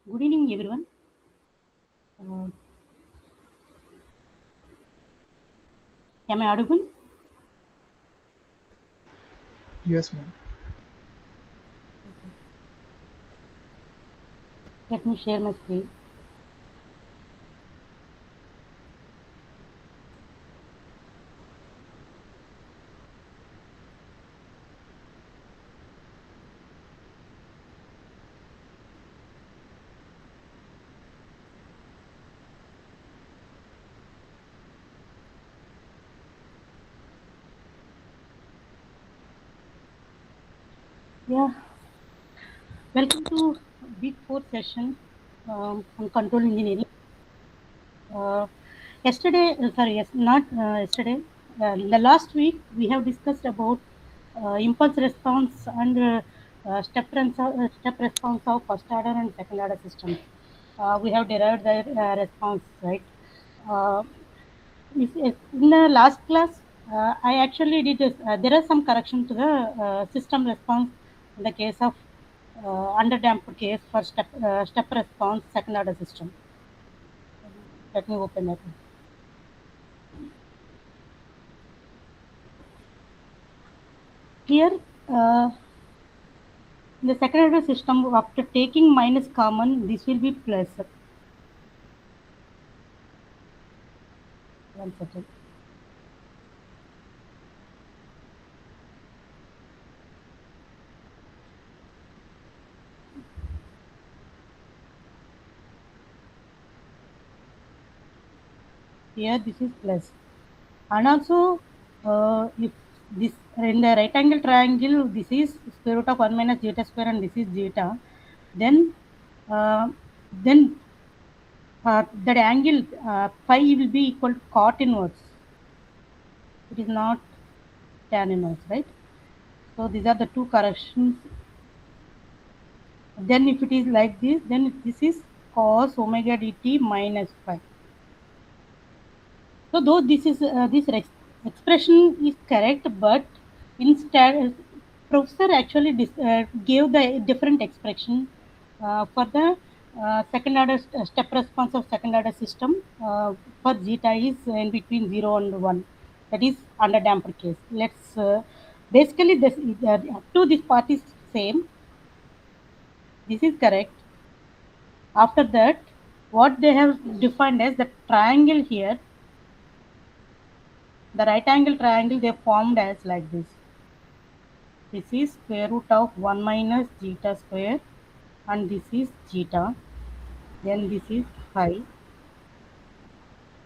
Good evening, everyone. Uh, am I audible? Yes, ma'am. Let me share my screen. Yeah, welcome to Big Four session on control engineering. Uh, yes, not yesterday. The last week we have discussed about impulse response and step response of first order and second order systems. We have derived their response, right? Uh, in the last class, I actually did this. There are some correction to the system response in the case of underdamped case for step response second order system. Let me open that. Here, in the second order system, after taking minus common, this will be plus. One second. Here, this is plus. And also, if this in the right angle triangle, this is square root of 1 minus zeta square and this is zeta, then uh, then that angle phi will be equal to cot inverse. It is not tan inverse, right? So these are the two corrections. Then if it is like this, then this is cos omega dt minus phi. So though this is expression is correct, but instead professor actually gave the different expression for the second order step response of second order system for zeta is in between 0 and 1. That is under damped case. Let's basically this up to this part is same. This is correct. After that, what they have defined as the triangle here, the right angle triangle they formed as like this. This is square root of 1 minus zeta square and this is zeta. Then this is phi.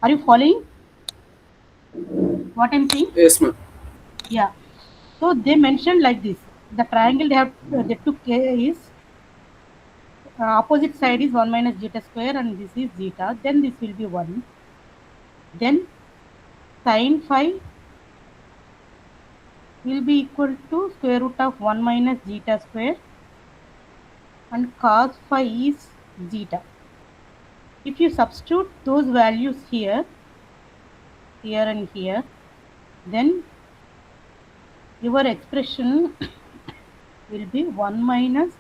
Are you following what I'm saying? Yes, ma'am. Yeah. So they mentioned like this. The triangle they took is opposite side is 1 minus zeta square and this is zeta. Then this will be 1. Then sin phi will be equal to square root of 1 minus zeta square and cos phi is zeta. If you substitute those values here, here and here, then your expression will be 1 minus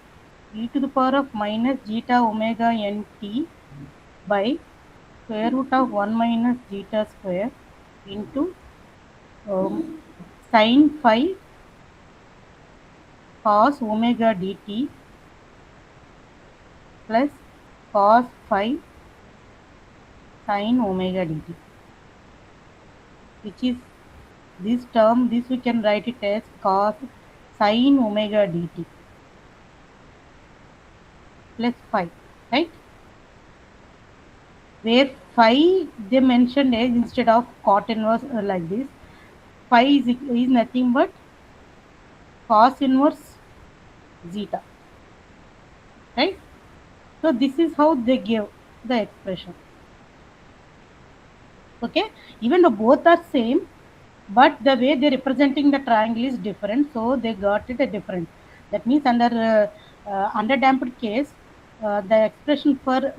e to the power of minus zeta omega nt by square root of 1 minus zeta square into um, sin phi cos omega dt plus cos phi sin omega dt, which is this term, this we can write it as cos sin omega dt plus phi, right? Where phi they mentioned as instead of cot inverse like this, phi is nothing but cos inverse zeta, right? So this is how they give the expression. Okay, even though both are same, but the way they're representing the triangle is different, so they got it a different. That means under damped case, the expression for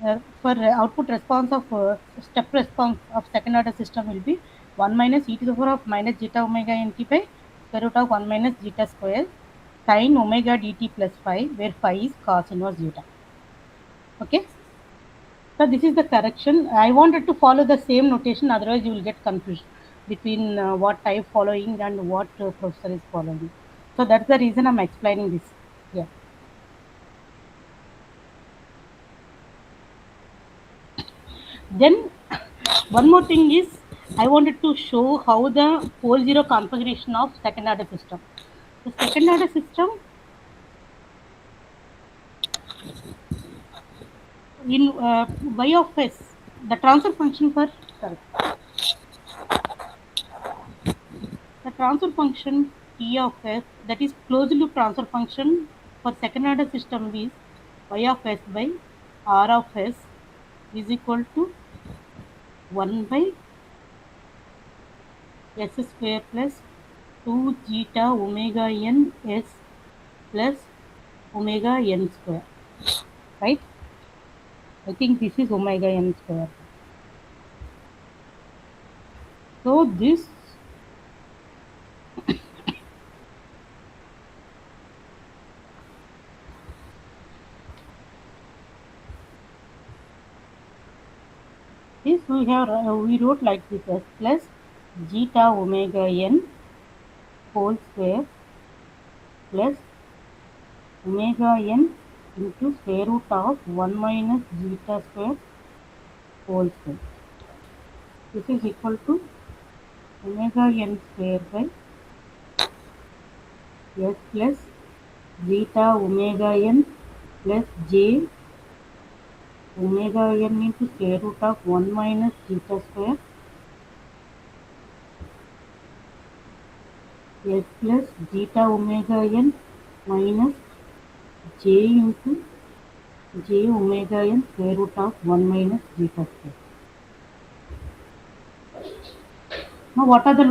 output response of step response of second order system will be 1 minus e to the power of minus zeta omega nt by square root of 1 minus zeta square sin omega dt plus phi, where phi is cos inverse zeta. Okay. So this is the correction. I wanted to follow the same notation, otherwise you will get confused between what I am following and what professor is following. So that's the reason I'm explaining this. Yeah. Then one more thing is I wanted to show how the pole zero configuration of second order system. The second order system in y of s, the transfer function for sorry, the transfer function t of s, that is closed loop transfer function for second order system is y of s by r of s is equal to 1 by s square plus 2 zeta omega n s plus omega n square, right? I think this is omega n square. So this we wrote like this as plus zeta omega n whole square plus omega n into square root of 1 minus zeta square whole square. This is equal to omega n square by s plus zeta omega n plus j omega n into square root of 1 minus zeta square s plus zeta omega n minus j into j omega n square root of 1 minus zeta square. Now what are the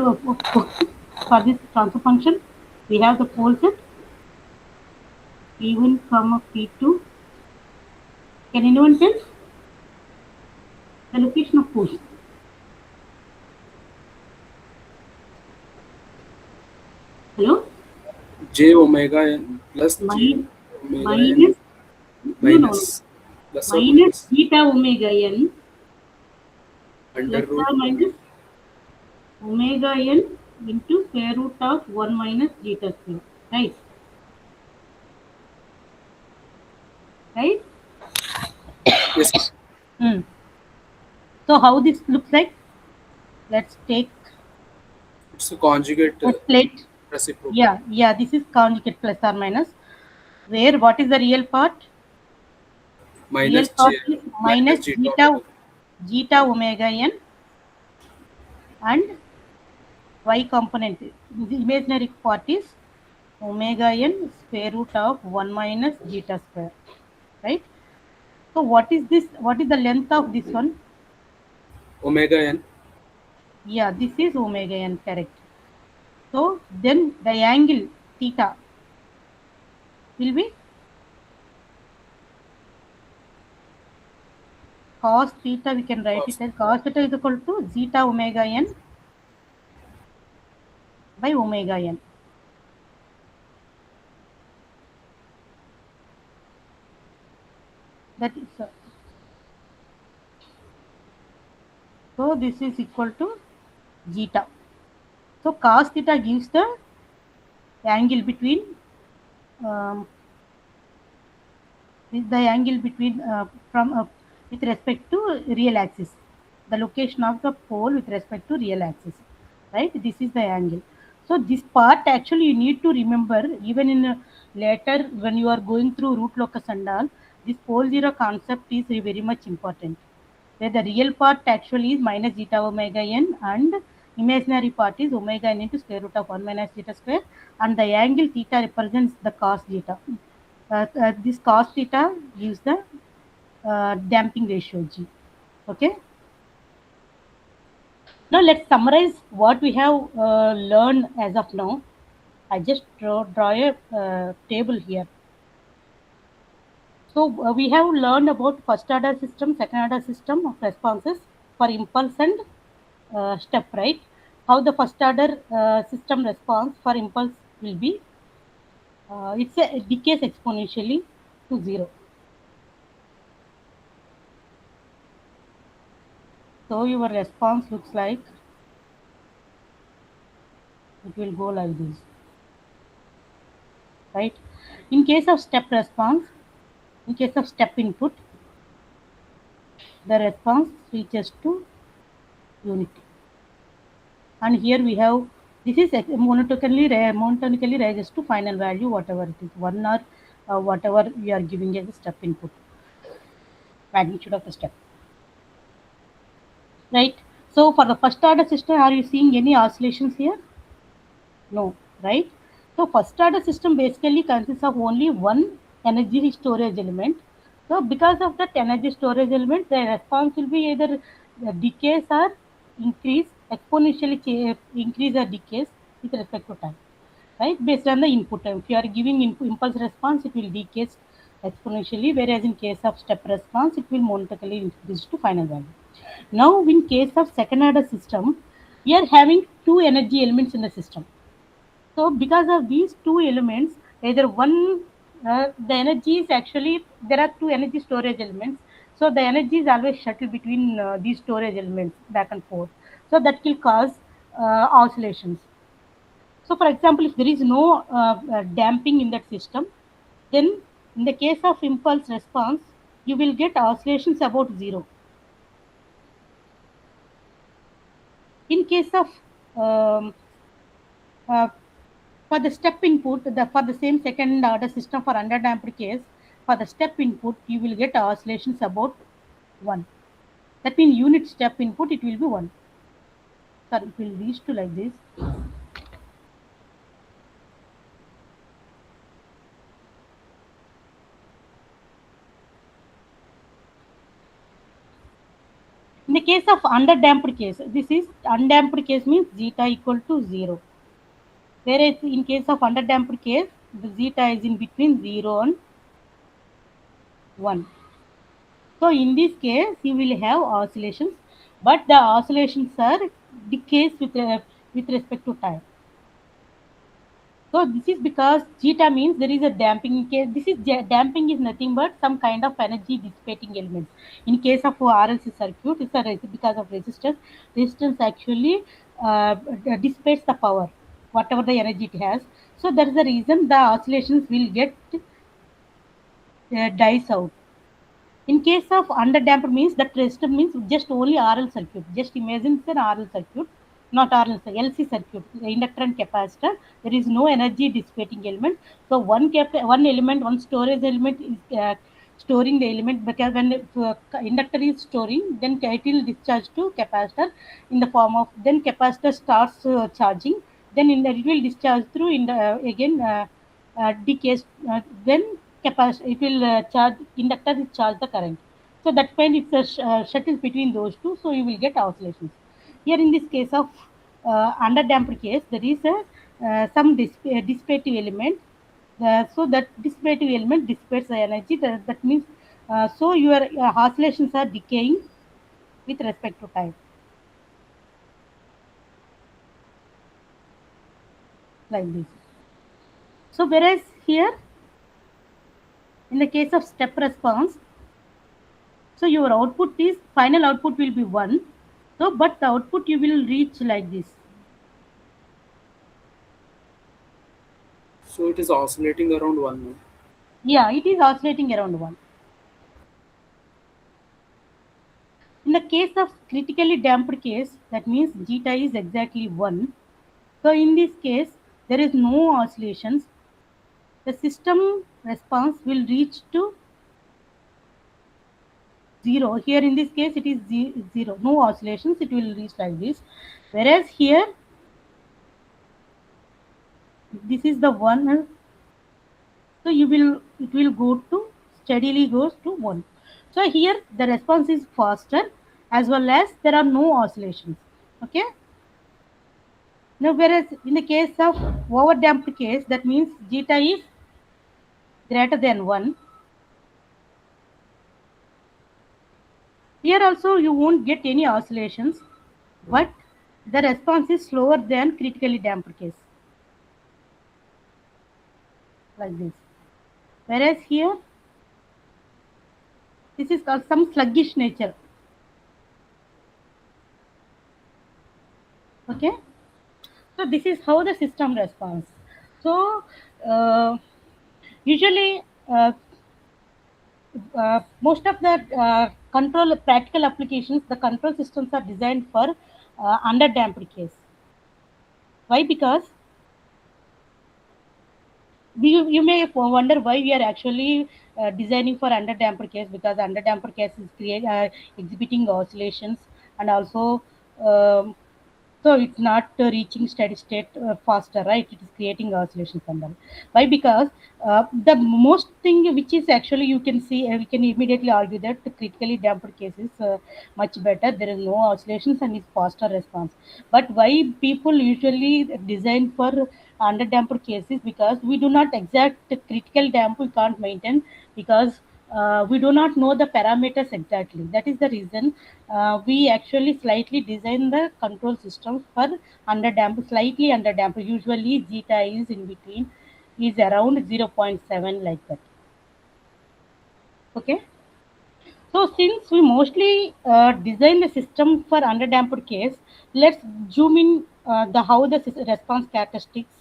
for this transfer function? We have the pole set P1 comma P2. Can anyone tell the location of poles? Hello? J omega n plus J omega n minus plus or minus minus zeta omega n under plus root or minus omega n into square root of 1 minus zeta square. Right? Right? yes. So how this looks like? Let's take It's a conjugate a plate. reciprocal. Yeah, this is conjugate plus or minus. Where what is the real part? Minus Real part J is minus minus zeta zeta omega n and y component. The imaginary part is omega n square root of 1 minus zeta square. Right? So what is this? What is the length of this one? omega n. Yeah, this is omega n, correct. So then the angle theta will be cos theta. We can write it as cos theta is equal to zeta omega n by omega n. That is so this is equal to zeta. So cos theta gives the angle between the angle between from with respect to real axis, the location of the pole with respect to real axis, right? This is the angle. So this part actually you need to remember even in later when you are going through root locus and all. This pole zero concept is very much important, where the real part actually is minus zeta omega n and imaginary part is omega n into square root of 1 minus zeta square, and the angle theta represents the cos zeta. This cos theta gives the damping ratio G. Okay. Now let's summarize what we have learned as of now. I just draw a table here. So we have learned about first order system, second order system of responses for impulse and step, right? How the first order system response for impulse will be it decays exponentially to 0. So your response looks like, it will go like this, right? In case of step response, in case of step input, the response reaches to unity. And here we have, this is monotonically rises to final value, whatever it is, 1 or whatever we are giving as a step input, magnitude of the step, right? So for the first order system, are you seeing any oscillations here? No, right? So first order system basically consists of only one energy storage element. So because of that energy storage element, the response will be either decays or increase, exponentially increase or decays with respect to time, right? Based on the input time. If you are giving impulse response, it will decay exponentially, whereas in case of step response, it will monotonically increase to final value. Now, in case of second order system, we are having two energy elements in the system. So because of these two elements, either one, the energy is actually, there are two energy storage elements. So the energy is always shuttled between these storage elements back and forth. So that will cause oscillations. So for example, if there is no damping in that system, then in the case of impulse response, you will get oscillations about 0. In case of um, uh, for the step input, for the same second order system for underdamped case, for the step input, you will get oscillations about 1. That means unit step input, it will be 1. Sorry, it will reach to like this. In the case of underdamped case, this is undamped case means zeta equal to 0. Whereas in case of underdamped case, the zeta is in between 0 and 1. So in this case, you will have oscillations, but the oscillations are decays with respect to time. So this is because zeta means there is a damping. In case this is damping is nothing but some kind of energy dissipating elements. In case of RLC circuit, it's because of resistance. Resistance actually dissipates the power, whatever the energy it has. So that is the reason the oscillations will get dies out. In case of underdamped means that resistor means just only RL circuit. Just imagine it's an RL circuit, not RL LC circuit, the inductor and capacitor. There is no energy dissipating element. So one element, one storage element is storing the element, because when the inductor is storing, then it will discharge to capacitor in the form of, then capacitor starts charging, then it will discharge through in the again decays, then capacitor it will charge, inductor will charge the current. So that when it's a shuttles between those two, so you will get oscillations. Here in this case of underdamped case, there is a some dissipative element. So that dissipative element dissipates the energy. That means so your oscillations are decaying with respect to time, like this. So whereas here in the case of step response, so your output is, final output will be 1. So but the output you will reach like this. So it is oscillating around 1. No? Yeah, it is oscillating around 1. In the case of critically damped case, that means zeta is exactly 1. So in this case, there is no oscillations. The system response will reach to 0. Here in this case, it is 0. No oscillations, it will reach like this. Whereas here, this is the 1. So it will go to, steadily goes to 1. So here the response is faster, as well as there are no oscillations. Okay. Now whereas in the case of overdamped case, that means zeta is greater than 1. Here also you won't get any oscillations, but the response is slower than critically damped case. like this. Whereas here, this is some sluggish nature. Okay. So this is how the system responds. So usually most of the control practical applications, the control systems are designed for underdamped case. Why? Because you may wonder why we are actually designing for underdamped case, because underdamped case is exhibiting oscillations, and also um, so it's not reaching steady state faster, right? It is creating oscillations and all. Why? Because the most thing which is actually, you can see, we can immediately argue that the critically damped case is much better. There is no oscillations and it's faster response. But why people usually design for underdamped cases? Because we do not exact critical damp we can't maintain, because we do not know the parameters exactly. That is the reason we actually slightly design the control system for underdamped, slightly underdamped. Usually zeta is in between, is around 0.7, like that. Okay. So since we mostly design the system for underdamped case, let's zoom in the how the response characteristics,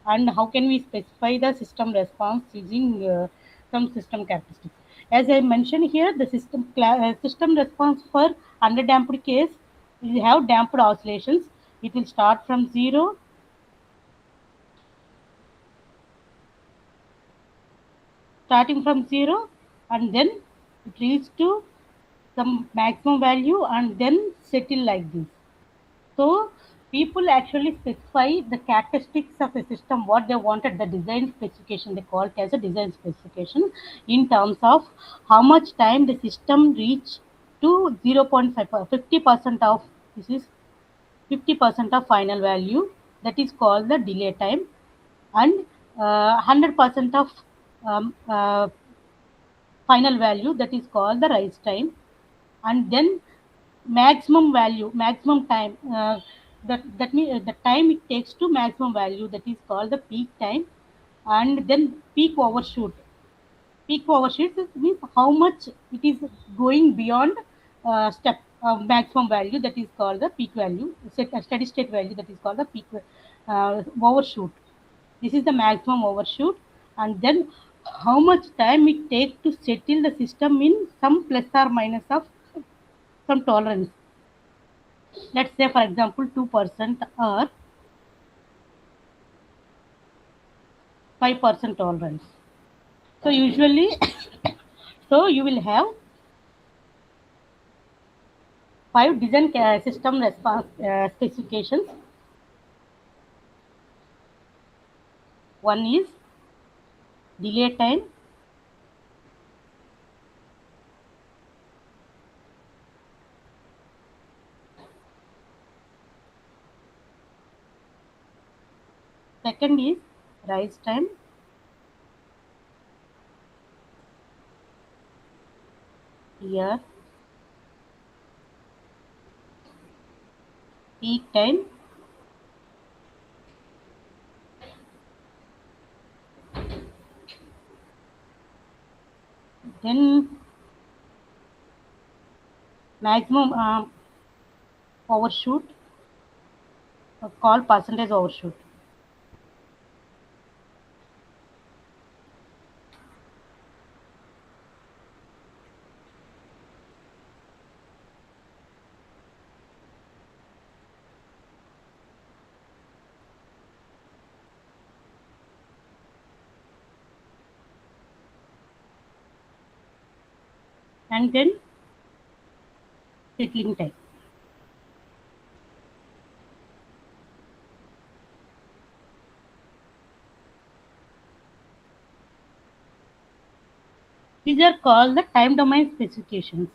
and how can we specify the system response using some system characteristics. As I mentioned here, the system response for underdamped case, we have damped oscillations. It will start from zero, and then it reaches to some maximum value and then settle like this. So people actually specify the characteristics of a system, what they wanted, the design specification, they call it as a design specification, in terms of how much time the system reach to 0.5, 50% of, this is 50% of final value, that is called the delay time, and 100% of um, uh, final value, that is called the rise time, and then maximum time, that means the time it takes to maximum value, that is called the peak time, and then peak overshoot means how much it is going beyond step maximum value, that is called the peak value, steady state value, that is called the peak overshoot. This is the maximum overshoot, and then how much time it takes to settle the system in some plus or minus of some tolerance. Let's say, for example, 2% or 5% tolerance. So usually, so you will have five design system response specifications. One is delay time. Second is rise time. Here, peak time. Then maximum overshoot, called percentage overshoot. And then settling time. These are called the time domain specifications.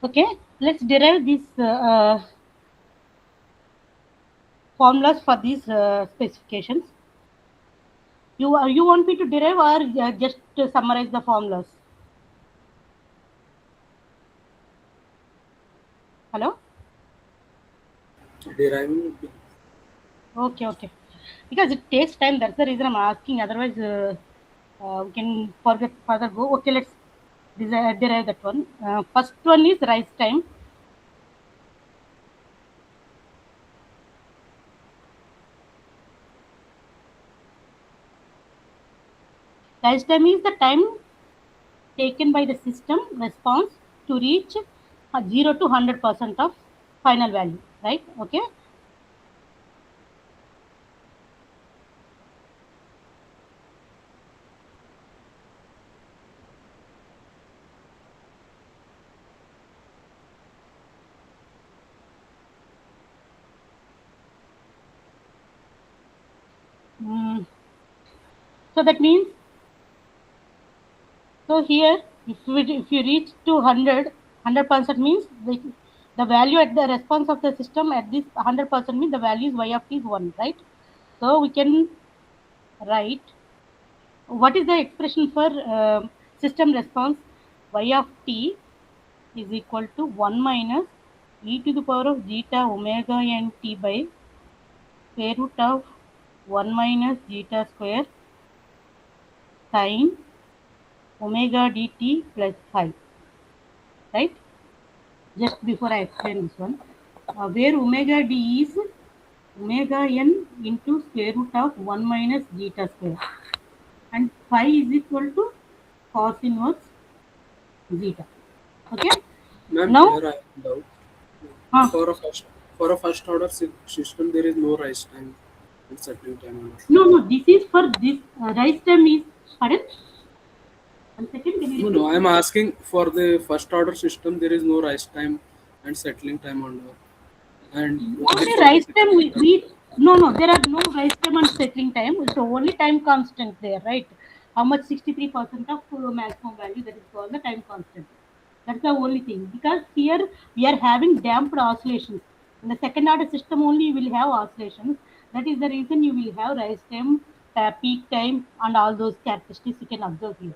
Okay, let's derive these formulas for these specifications. You want me to derive or just to summarize the formulas? Hello? Deriving would be. Okay. Because it takes time. That's the reason I'm asking. Otherwise, we can forget further go. Okay, let's derive that one. First one is rise time. Rise time is the time taken by the system response to reach 0 to 100% of final value, right? Okay. So that means, so here, if you reach to 100% means the value at the response of the system at this 100% means the value is y of t is 1, right? So we can write what is the expression for system response. Y of t is equal to 1 minus e to the power of zeta omega n t by square root of 1 minus zeta square sine omega dt plus phi, right? Just before I explain this one, where omega d is omega n into square root of 1 minus zeta square, and phi is equal to cos inverse zeta. Okay. Ma'am, Now, here I have doubt. uh, For a first order system, there is no rise time and settling time. no, this is for this rise time is, pardon? 1 second, can you repeat? No, I'm asking for the first order system, there is no rise time and settling time on and only Only for the rise second time order. no, there are no rise time and settling time. So only time constant there, right? How much 63% of maximum value, that is called the time constant. That's the only thing. Because here we are having damped oscillations. In the second order system only you will have oscillations. That is the reason you will have rise time, peak time, and all those characteristics you can observe here.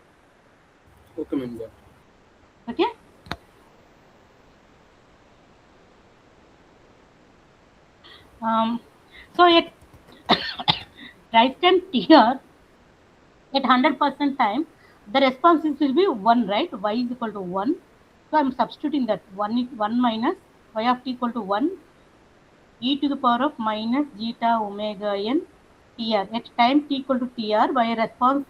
Okay, ma'am, got it. Okay? So at rise time here at 100% time, the responses will be 1, right? Y is equal to 1. So I'm substituting that 1 minus y of t equal to 1 e to the power of minus zeta omega n tr. At time t equal to tr, by response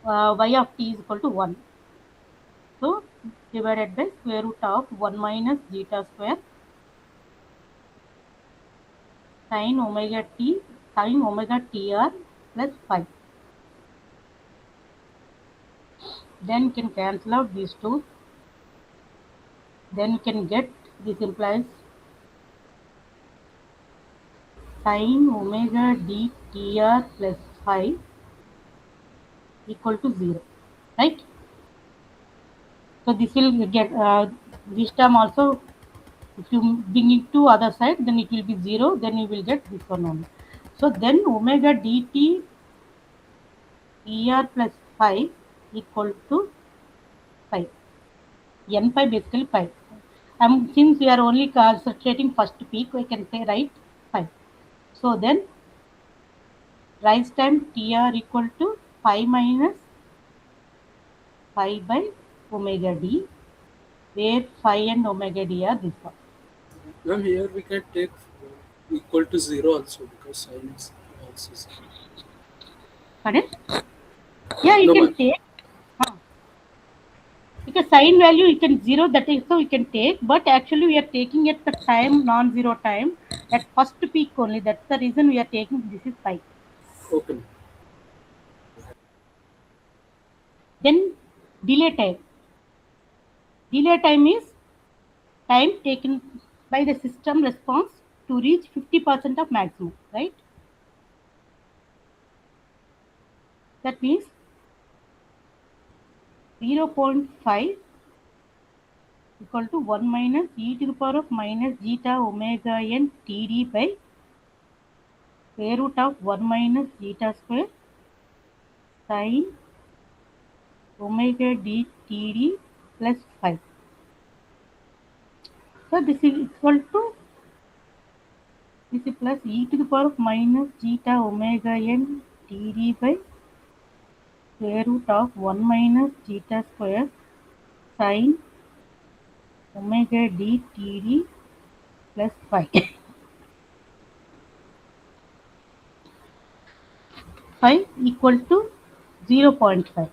y of t is equal to 1. So divided by square root of 1 minus zeta square sin omega tr plus 5. Then you can cancel out these two. Then you can get, this implies sin omega d tr plus 5 equal to 0, right? So this will get this term also, if you bring it to other side, then it will be 0, then you will get this one only. So then omega dt tr plus 5 equal to 5. N pi basically pi. Since we are only concentrating first peak, we can say right 5. So then rise time tr equal to 5 minus 5 by omega d, where phi and omega d are this one. Ma'am, here we can take equal to 0 also because sign is also 0. Pardon? Yeah, you No, can ma'am. take. Because sign value you can 0, that is so you can take, but actually we are taking at the time non-zero time at first peak only. That's the reason we are taking this is pi. Okay, ma'am. Then delay time. Delay time is time taken by the system response to reach 50% of maximum, right? That means 0.5 equal to 1 minus e to the power of minus zeta omega n td by square root of 1 minus zeta square sin omega d TD plus phi. So this is equal to this is plus e to the power of minus zeta omega n TD by square root of 1 minus zeta square sin omega d TD plus phi. Phi equal to 0.5.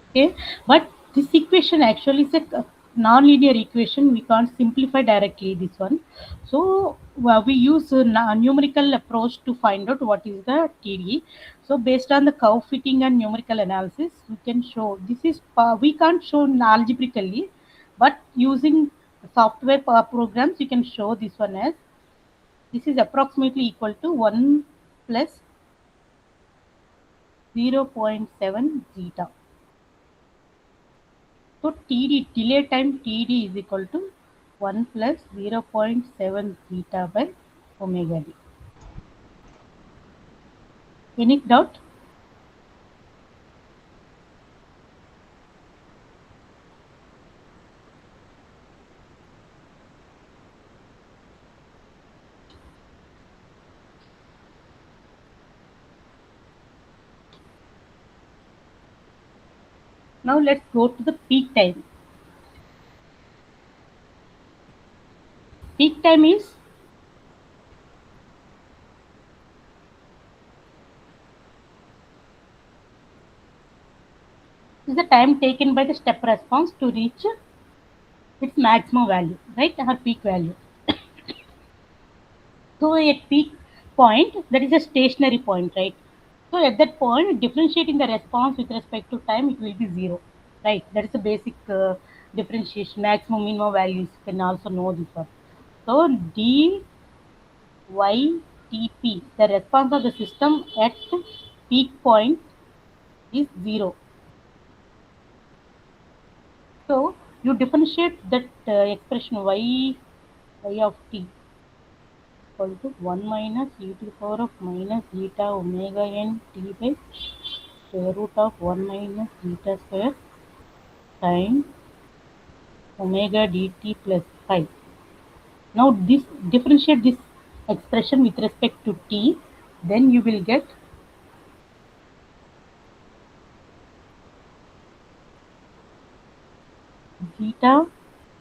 Okay, but this equation actually is a non-linear equation. We can't simplify directly this one. So we use a numerical approach to find out what is the TD. So based on the curve fitting and numerical analysis, we can show this is we can't show algebraically, but using software programs, you can show this one as this is approximately equal to 1 plus 0.7 zeta. So TD, delay time TD is equal to 1 plus 0.7 theta by omega d. Any doubt? Now let's go to the peak time. Peak time is the time taken by the step response to reach its maximum value, right? Or peak value. So at peak point, that is a stationary point, right? So at that point, differentiating the response with respect to time, it will be 0, right? That is the basic differentiation. Maximum, minimum values can also know this one. So d y t p, the response of the system at peak point is 0. So you differentiate that expression y of t equal to 1 minus e to the power of minus zeta omega n t by square root of 1 minus zeta square sin omega dt plus phi. Now this differentiate this expression with respect to t, then you will get zeta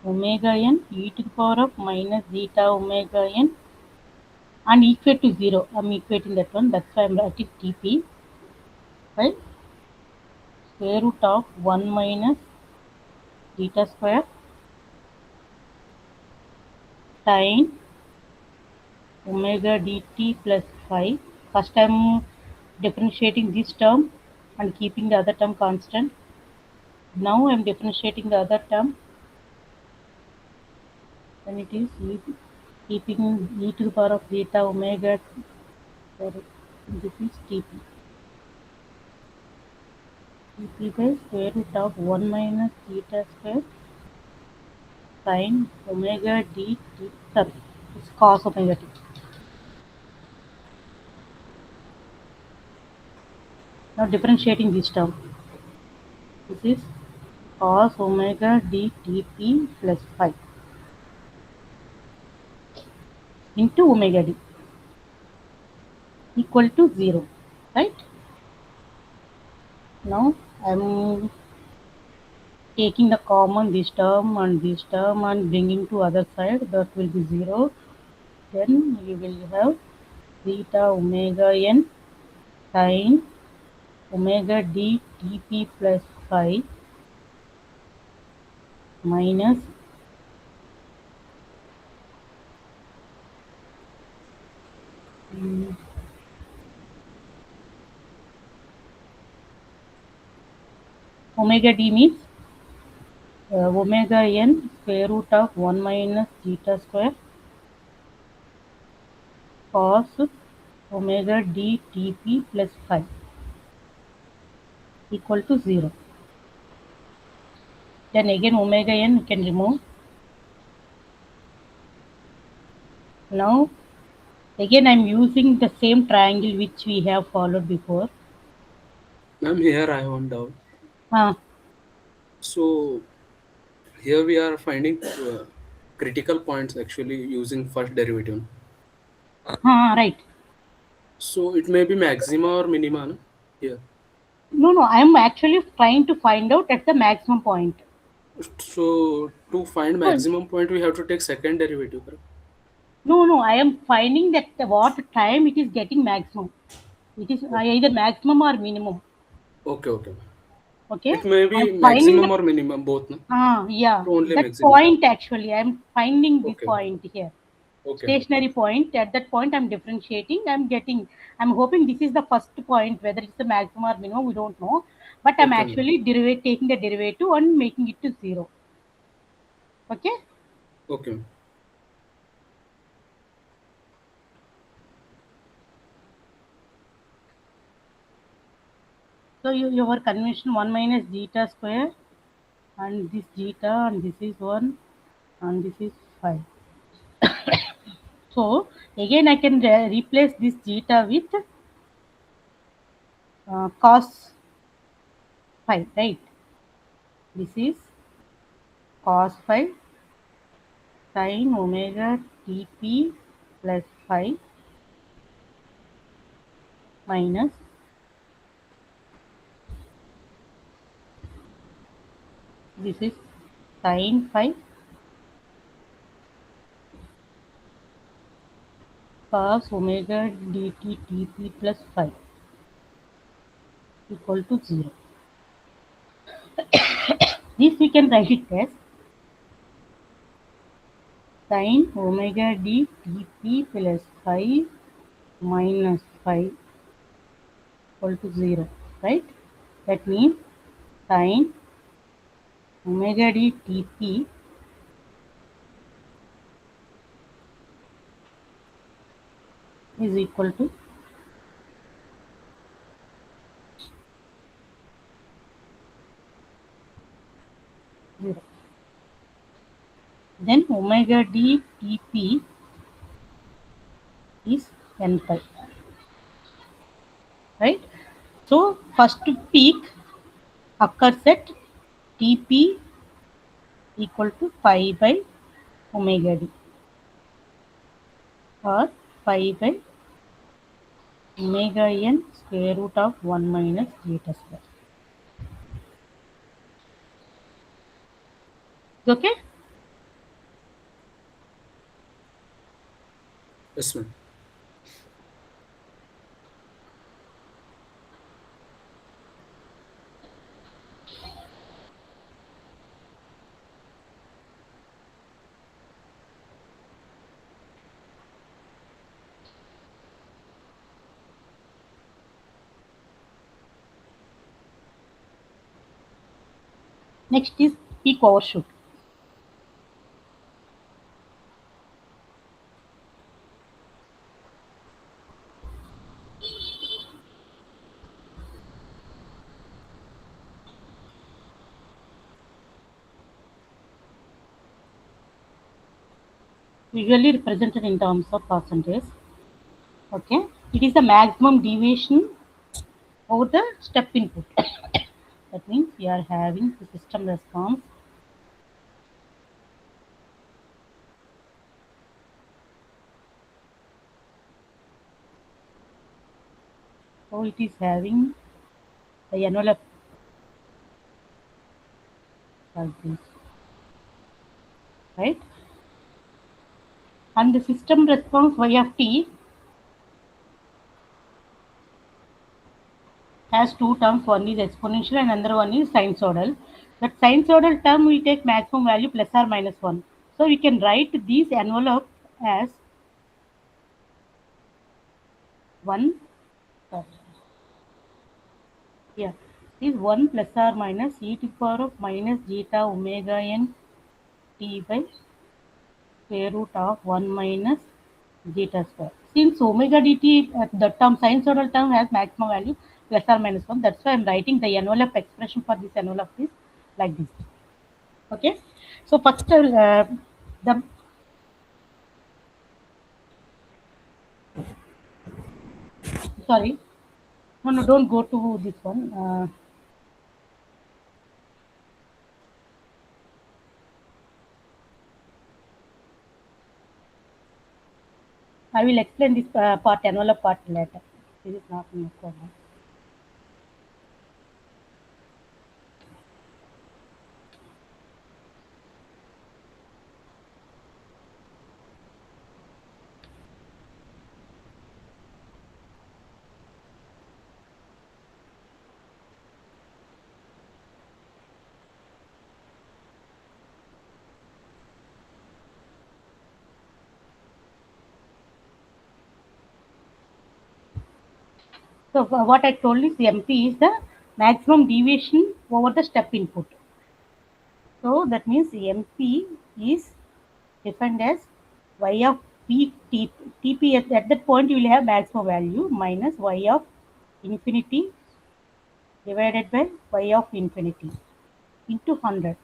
omega n e to the power of minus zeta omega n and equate to 0. I'm equating that one, that's why I'm writing Tp by square root of 1 minus zeta square sin omega dt plus phi. First I'm differentiating this term and keeping the other term constant. Now I'm differentiating the other term, and it is keeping e to the power of zeta omega, sorry, this is Tp. Tp by square root of 1 minus zeta square sin omega dt, sorry, it's cos omega t. Now differentiating this term, this is cos omega dTp plus phi into omega d equal to 0, right? Now I'm taking the common this term and bringing to other side, that will be 0. Then you will have zeta omega n sin omega d Tp plus phi minus omega d means omega n square root of 1 minus zeta square cos omega d Tp plus phi equal to 0. Then again omega n you can remove. Now Again, I'm using the same triangle which we have followed before. Ma'am, here I have one doubt. Ah, So here we are finding critical points actually using first derivative. right. So it may be maxima or minima, no? Here. No, I'm actually trying to find out at the maximum point. So to find So, maximum point, we have to take second derivative, correct? no, I am finding that what time it is getting maximum. It is either maximum or minimum. Okay, okay. Okay, It may I'm be finding maximum the or minimum, both, no? yeah, Only that maximum. point actually. I'm finding this Okay, point here. okay, ma'am. Stationary point. At that point, I'm differentiating. I'm hoping this is the first point. Whether it's the maximum or minimum, we don't know. But I'm Okay, ma'am. actually taking the derivative and making it to 0. Okay. Okay, ma'am. So your convention 1 minus zeta square, and this zeta, and this is 1, and this is 5. So again, I can replace this zeta with cos 5, right? This is cos 5 sin omega tp plus 5 minus this is sin 5 cos omega dt tp plus 5 equal to 0. This we can write it as sin omega d tp plus 5 minus 5 equal to 0, right? That means sin omega d tp is equal to 0. Then omega d tp is n pi, right? So first peak occurs at Tp equal to pi by omega d, or pi by omega n square root of 1 minus zeta square. Okay? Yes, ma'am. Next is peak overshoot. Usually represented in terms of percentage. Okay? It is the maximum deviation over the step input. That means we are having the system response so it is having the envelope like this, right? And the system response y of t has two terms. One is exponential and another one is sinusoidal. That sinusoidal term will take maximum value plus or minus 1. So we can write this envelope as 1. Yeah, is 1 plus or minus e to the power of minus zeta omega n t by square root of 1 minus zeta square. Since omega dt, the term sinusoidal term has maximum value plus or minus 1, that's why I'm writing the envelope expression for this envelope is like this. Okay, so first the sorry. No, don't go to this one. I will explain this part, envelope part later. This is not no problem. So what I told is MP is the maximum deviation over the step input. So that means MP is defined as y of p t, tp at that point you will have maximum value minus y of infinity divided by y of infinity into 100.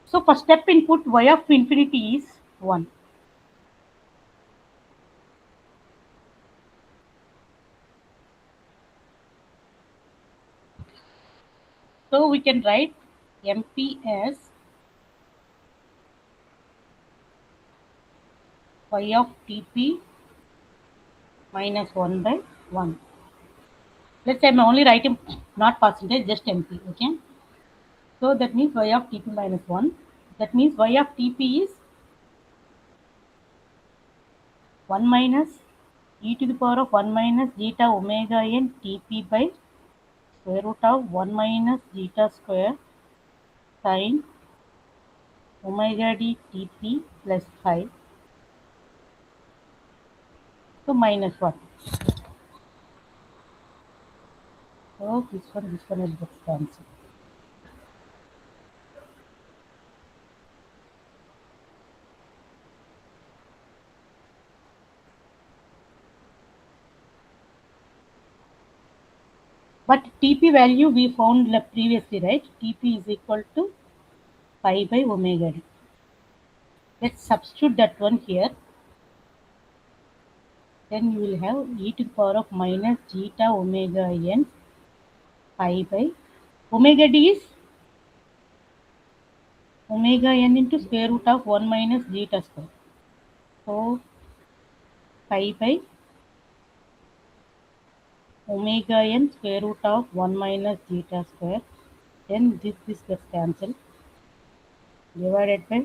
So for step input y of infinity is 1. So we can write MP as y of tp minus 1 by 1. Let's say I'm only writing not percentage, just MP. Okay. So that means y of tp minus 1. That means y of tp is 1 minus e to the power of 1 minus zeta omega n tp by square root of 1 minus zeta square sine omega d tp plus 5. So minus 1. So this one will get cancelled. But Tp value we found previously, right? Tp is equal to pi by omega d. Let's substitute that one here. Then you will have e to the power of minus zeta omega n pi by omega d is omega n into square root of 1 minus zeta square. So pi by omega n square root of 1 minus zeta square. Then this gets cancelled. Divided by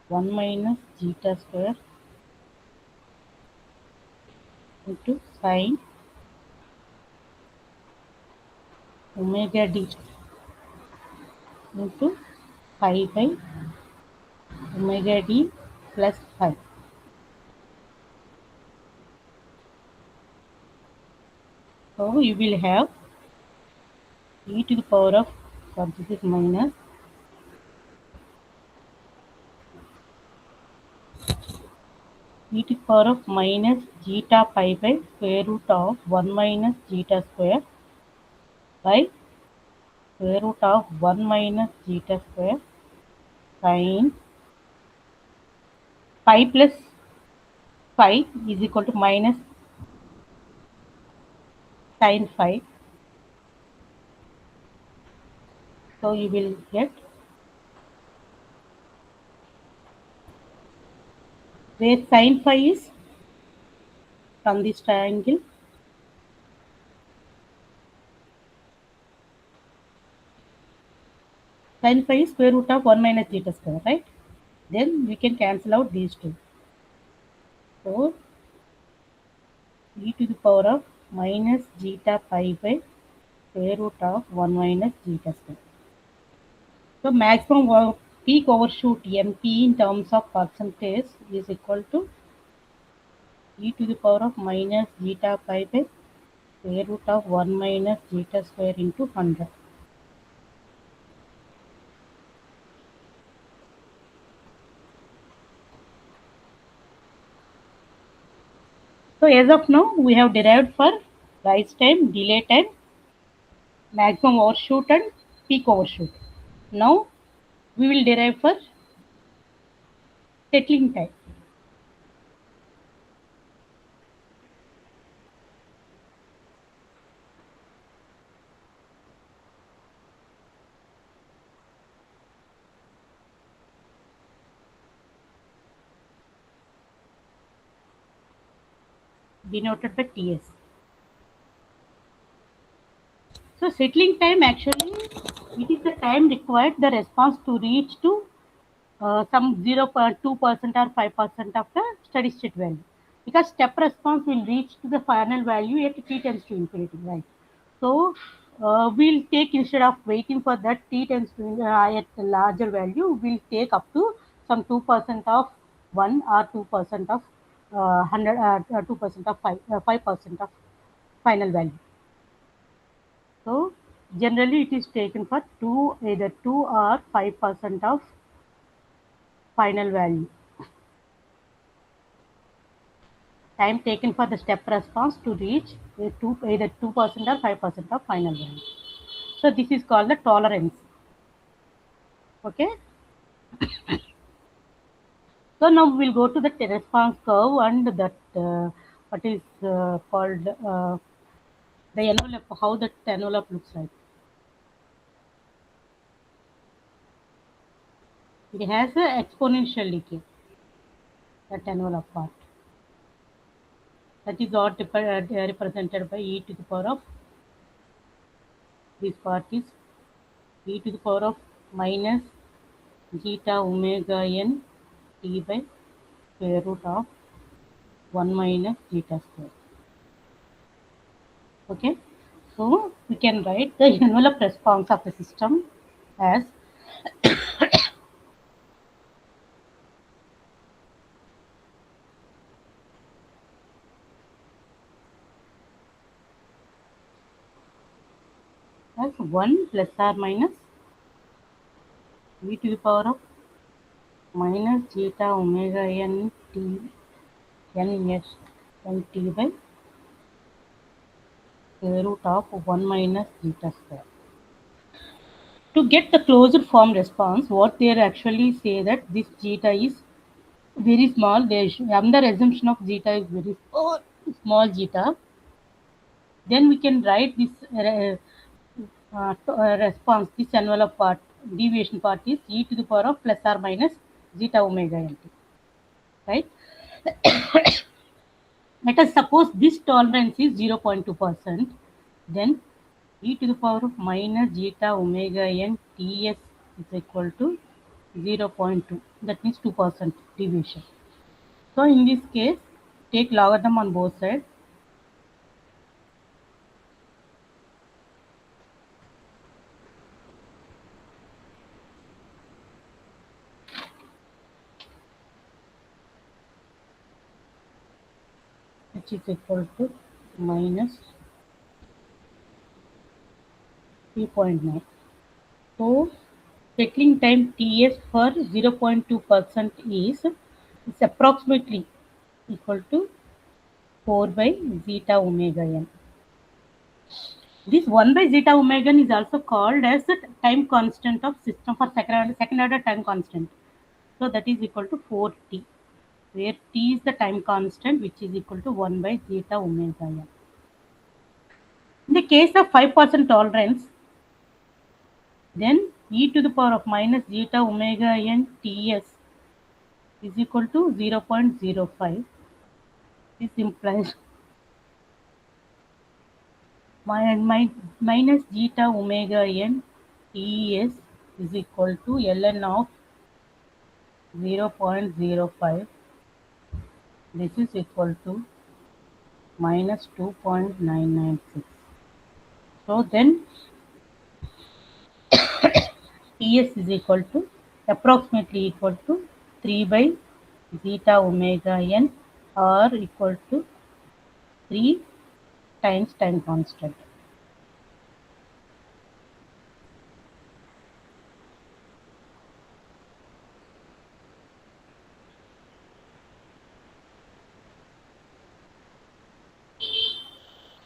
1 minus zeta square into sine omega d into pi by omega d plus 5. So you will have e to the power of, so this is minus e to the power of minus zeta pi by square root of 1 minus zeta square by square root of 1 minus zeta square sine pi plus 5 is equal to minus sine 5. So you will get where sine phi is from this triangle. Sine phi is square root of 1 minus zeta square, right? Then we can cancel out these two. So e to the power of minus zeta pi by square root of 1 minus zeta square. So maximum peak overshoot MP in terms of percentage is equal to e to the power of minus zeta pi by square root of 1 minus zeta square into 100. So as of now, we have derived for rise time, delay time, maximum overshoot and peak overshoot. Now we will derive for settling time. denoted by Ts. So settling time actually, it is the time required the response to reach to some 0.2% or 5% of the steady state value, because step response will reach to the final value at t tends to infinity, right? So we'll take, instead of waiting for that t tends to at a larger value, we'll take up to some 2% of 1 or 2% of 100, 2% of 5% of final value. So generally it is taken for either 2 or 5% of final value. Time taken for the step response to reach either 2% or 5% of final value. So this is called the tolerance. Okay. So now we'll go to the response curve and that what is called the envelope, how that envelope looks like. It has an exponential decay, that envelope part. That is all represented by e to the power of, this part is e to the power of minus zeta omega n t by square root of 1 minus zeta square. Okay, so we can write the envelope response of the system as as 1 plus or minus e to the power of minus zeta omega n t n s n t by square root of 1 minus zeta square. To get the closed form response, what they actually say that this zeta is very small. They under assumption of zeta is very small zeta, then we can write this response, this envelope part, deviation part is e to the power of plus or minus zeta omega n t, right? Let us suppose this tolerance is 0.2%, then e to the power of minus zeta omega n ts is equal to 0.2. That means 2% deviation. So in this case, take logarithm on both sides. Which is equal to minus 3.9. So settling time Ts for 0.2% is approximately equal to 4 by zeta omega n. This 1 by zeta omega n is also called as the time constant of system for second order time constant. So that is equal to 4t, where t is the time constant, which is equal to 1 by zeta omega n. In the case of 5% tolerance, then e to the power of minus zeta omega n ts is equal to 0.05. This implies minus zeta omega n ts is equal to ln of 0.05. This is equal to minus 2.996. So then Ts is equal to approximately equal to 3 by zeta omega n, or equal to 3 times time constant.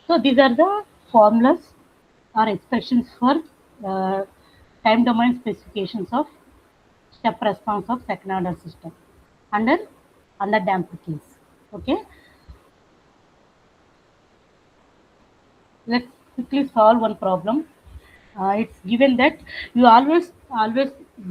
So these are the formulas or expressions for time domain specifications of step response of second order system under damped case. Okay, let's quickly solve one problem. It's given that you always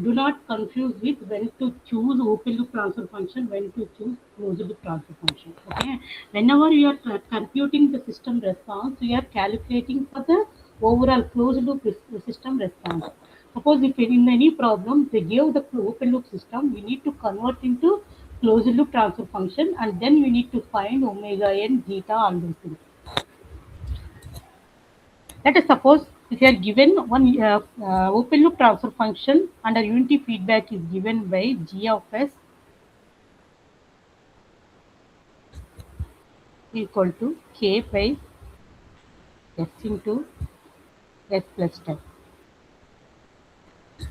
do not confuse with when to choose open loop transfer function, when to choose closed loop transfer function. Okay, whenever you are computing the system response, you are calculating for the overall closed loop system response. Suppose if in any problem they give the open loop system, we need to convert into closed loop transfer function, and then we need to find omega n, zeta, all those things. Let us suppose if you are given one open loop transfer function under unity feedback is given by g of s equal to k by s into s plus 10.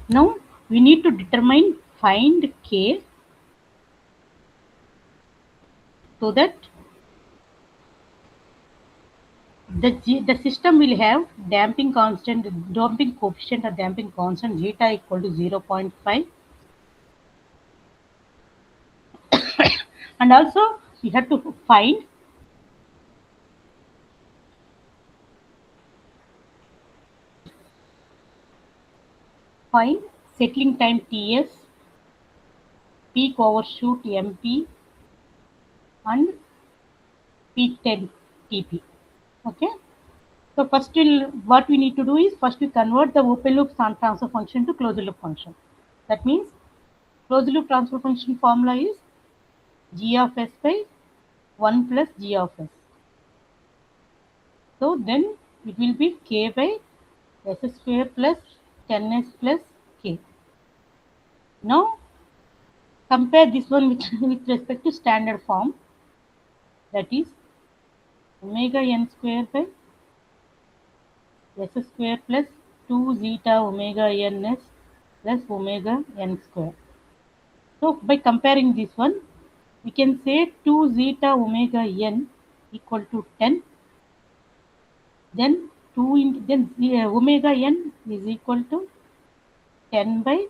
Now we need to determine find k so that the system will have damping coefficient or damping constant zeta equal to 0.5, and also we have to find settling time Ts, peak overshoot MP, and peak time TP. Okay. So first what we need to do is first we convert the open loop transfer function to closed loop function. That means closed loop transfer function formula is g of s by 1 plus g of s. So then it will be k by s square plus 10s plus k. Now compare this one with, with respect to standard form, that is omega n square by s square plus 2 zeta omega ns plus omega n square. So by comparing this one, we can say 2 zeta omega n equal to 10. Then omega n is equal to 10 by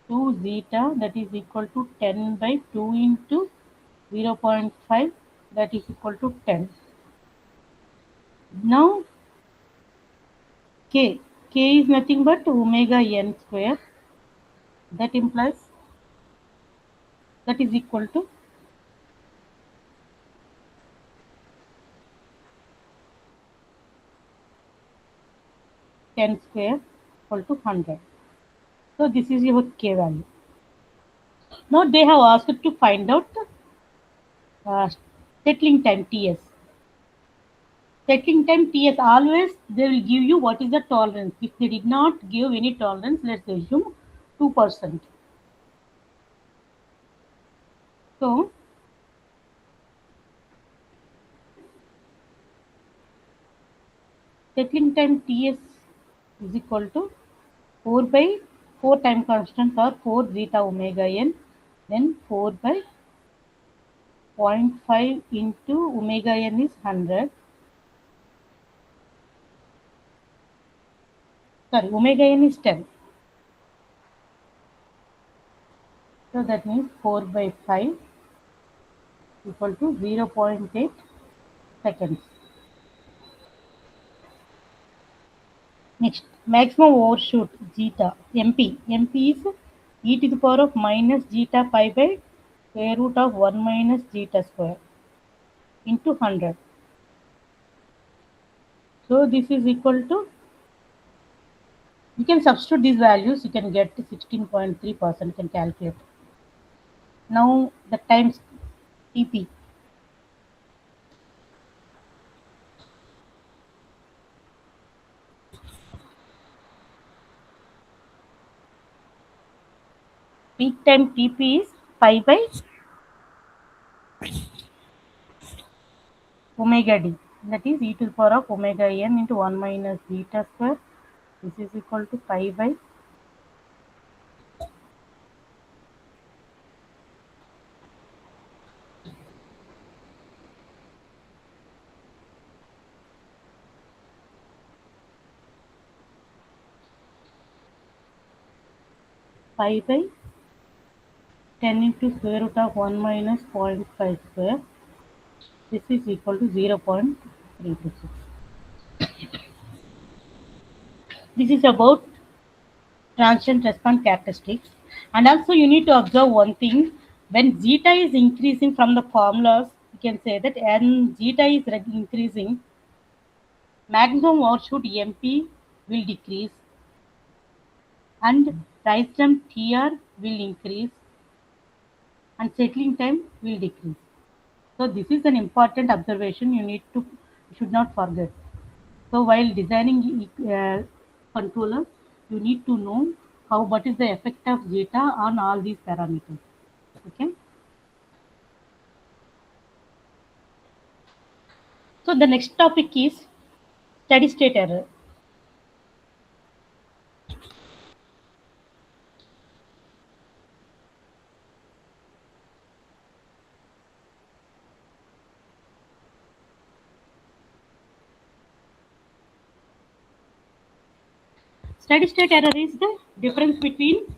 2 zeta, that is equal to 10 by 2 into 0.5, that is equal to 10. Now k is nothing but omega n square, that implies that is equal to 10 square equal to 100. So this is your k value. Now they have asked to find out settling time Ts. Settling time Ts, always they will give you what is the tolerance. If they did not give any tolerance, let's assume 2%. So settling time Ts is equal to 4 by 4 time constant or 4 zeta omega n, then 4 by 0.5 into omega n is 100. Sorry, omega n is 10. So that means 4 by 5 equal to 0.8 seconds. Next, maximum overshoot zeta MP. MP is e to the power of minus zeta pi by square root of 1 minus zeta square into 100. So this is equal to, you can substitute these values, you can get 16.3%, you can calculate. Now the times TP. Peak time TP is pi by omega d, that is e to the power of omega n into 1 minus zeta square. This is equal to pi by pi by 10 into square root of 1 minus 0.5 square. This is equal to 0.326. This is about transient response characteristics. And also you need to observe one thing. When zeta is increasing from the formulas, you can say that n zeta is increasing, maximum overshoot MP will decrease and rise time TR will increase and settling time will decrease. So this is an important observation you should not forget. So while designing controllers, you need to know what is the effect of zeta on all these parameters. Okay. So the next topic is steady state error. Steady state error is the difference between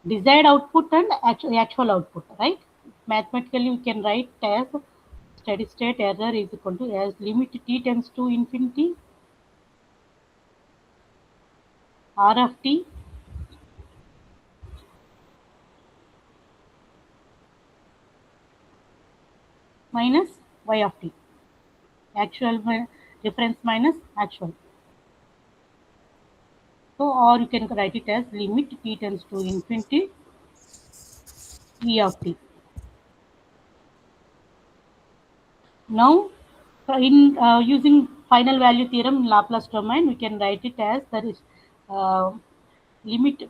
desired output and actual output, right? Mathematically, we can write as steady state error is equal to as limit t tends to infinity r of t minus y of t. Actual difference minus actual. So, or you can write it as limit t tends to infinity e of t. Now, in using final value theorem in Laplace domain, we can write it as that is limit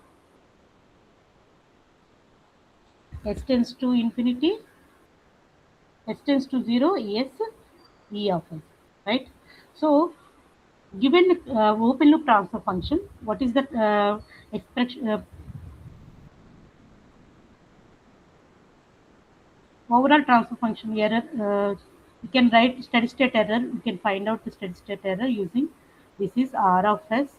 s tends to infinity, s tends to 0, s e of s, right? So, given open loop transfer function, what is the expression? Overall transfer function error, you can write steady state error. You can find out the steady state error using this is R of s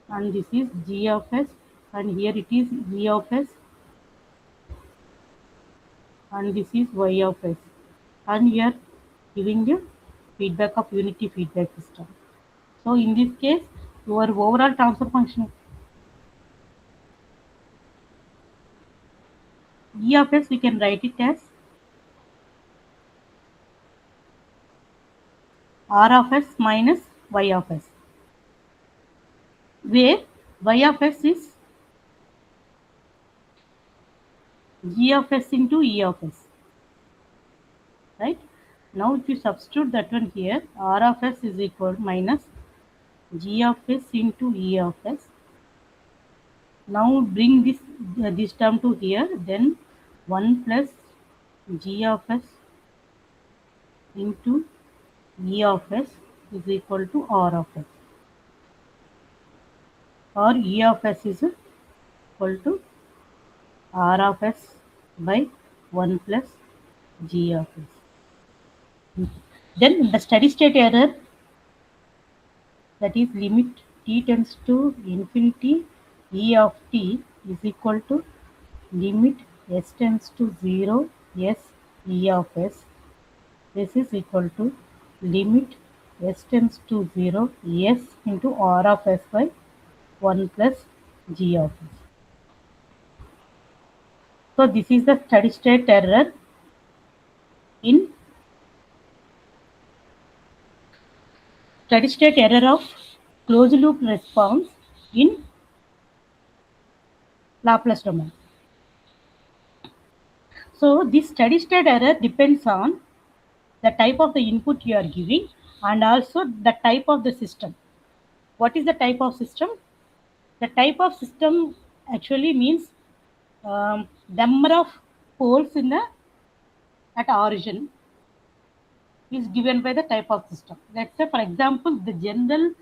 and this is G of s and here it is E of s and this is Y of s and here giving the feedback of unity feedback system. So in this case, your overall transfer function E of s we can write it as R of s minus Y of s, where Y of s is G of s into E of s, right? Now if you substitute that one here, R of s is equal minus G of s into E of s. Now bring this term to here, then 1 plus G of s into E of s is equal to R of s, or E of s is equal to R of s by 1 plus G of s. Then the steady state error, that is limit t tends to infinity E of t is equal to limit s tends to 0 s E of s. This is equal to limit s tends to 0 s into R of s by 1 plus G of s. So this is the steady state error in steady state error of closed loop response in Laplace domain. So this steady state error depends on the type of the input you are giving and also the type of the system. What is the type of system? The type of system actually means number of poles in the at origin is given by the type of system. Let's say, for example, the general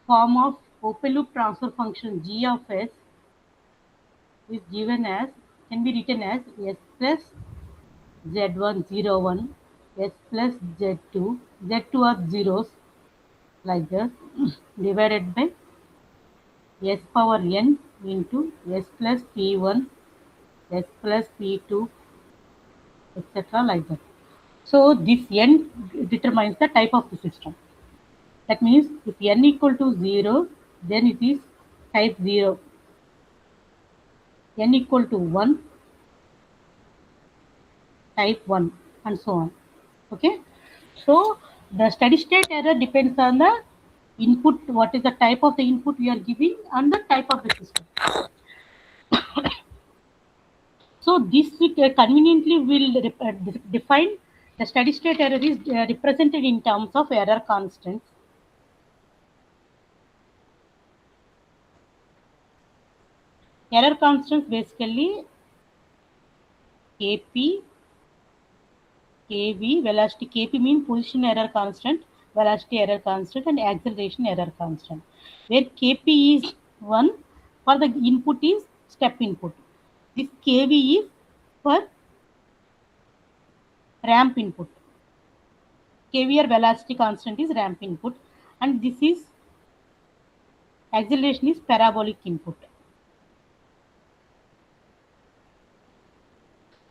form of open loop transfer function G of s is given as, can be written as s plus z1 0 1 s plus z2 are zeros like this divided by s power n into s plus p1 s plus p2 etc. like that. So this n determines the type of the system. That means if n equal to 0, then it is type 0. N equal to 1, type 1, and so on. Okay. So the steady state error depends on the input, what is the type of the input we are giving, and the type of the system. So this we conveniently will define the steady state error is represented in terms of error constants. Error constants basically Kp, Kv, velocity. Kp means position error constant, velocity error constant, and acceleration error constant. Where Kp is 1 for the input is step input. This Kv is for ramp input. Kv or velocity constant is ramp input, and this is acceleration is parabolic input.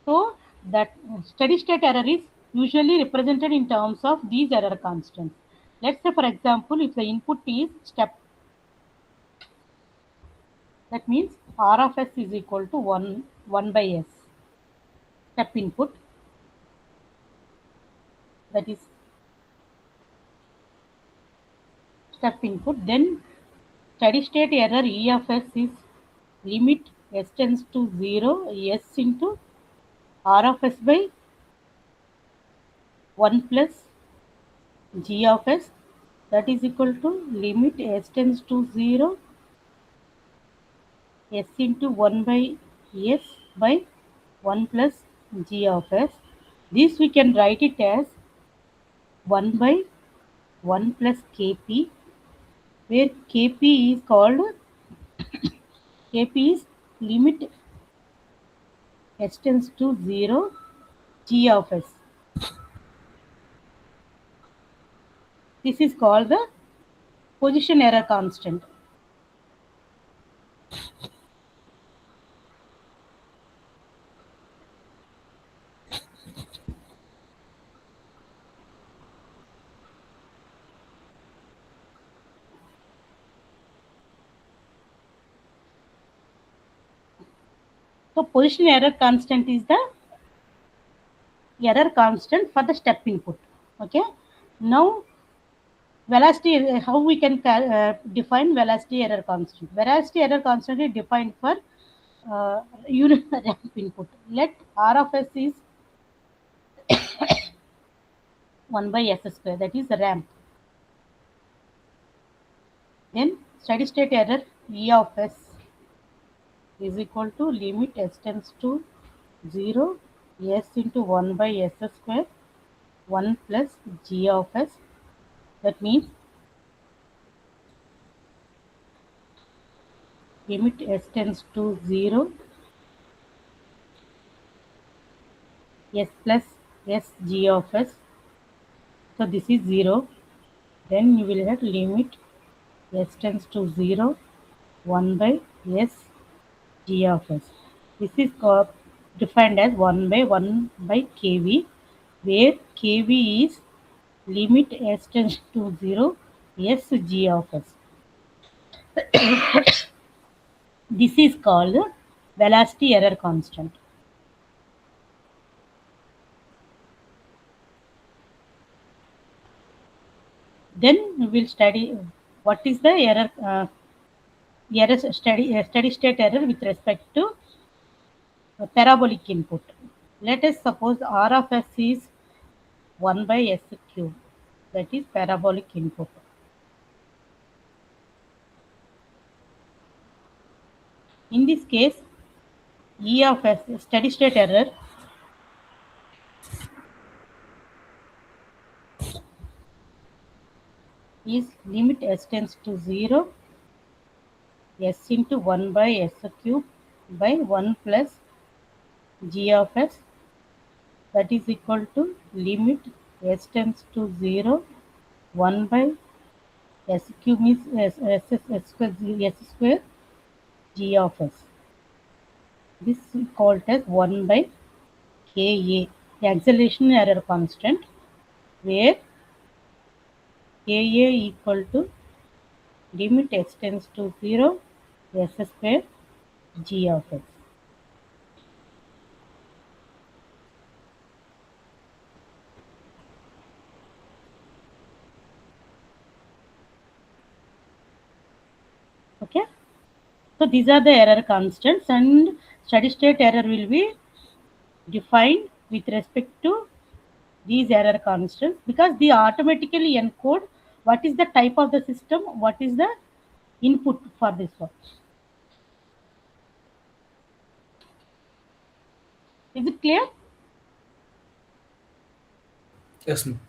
So that steady state error is usually represented in terms of these error constants. Let's say, for example, if the input is step, that means R of S is equal to 1 by S. Step input, that is step input. Then steady state error E of S is limit S tends to 0, S into R of S by 1 plus G of S, that is equal to limit S tends to 0, S into 1 by S by 1 plus G of S. This we can write it as 1 by 1 plus Kp, where Kp is called, Kp is limit S tends to 0, G of S. This is called the position error constant. So position error constant is the error constant for the step input. Okay. Now velocity, how we can define velocity error constant? Velocity error constant is defined for unit ramp input. Let R of S is 1 by S square, that is the ramp. Then steady state error E of S is equal to limit S tends to 0, S into 1 by S square, 1 plus G of S. That means limit S tends to 0, S plus S G of S. So this is 0. Then you will have limit S tends to 0, 1 by S G of S. This is defined as 1 by 1 by Kv, where Kv is limit S tends to 0, S G of S. This is called velocity error constant. Then we will study what is the error, steady state error with respect to parabolic input. Let us suppose R of S is 1 by S cube, that is parabolic input. In this case, E of S, steady state error, is limit S tends to 0, S into 1 by S cube by 1 plus G of S, that is equal to limit S tends to 0, 1 by S cube means S square G of S. This is called as 1 by Ka, the acceleration error constant, where AA equal to limit x tends to 0 s square g of x. Okay. So these are the error constants, and steady state error will be defined with respect to these error constants, because they automatically encode what is the type of the system, what is the input for this one. Is it clear? Yes, ma'am.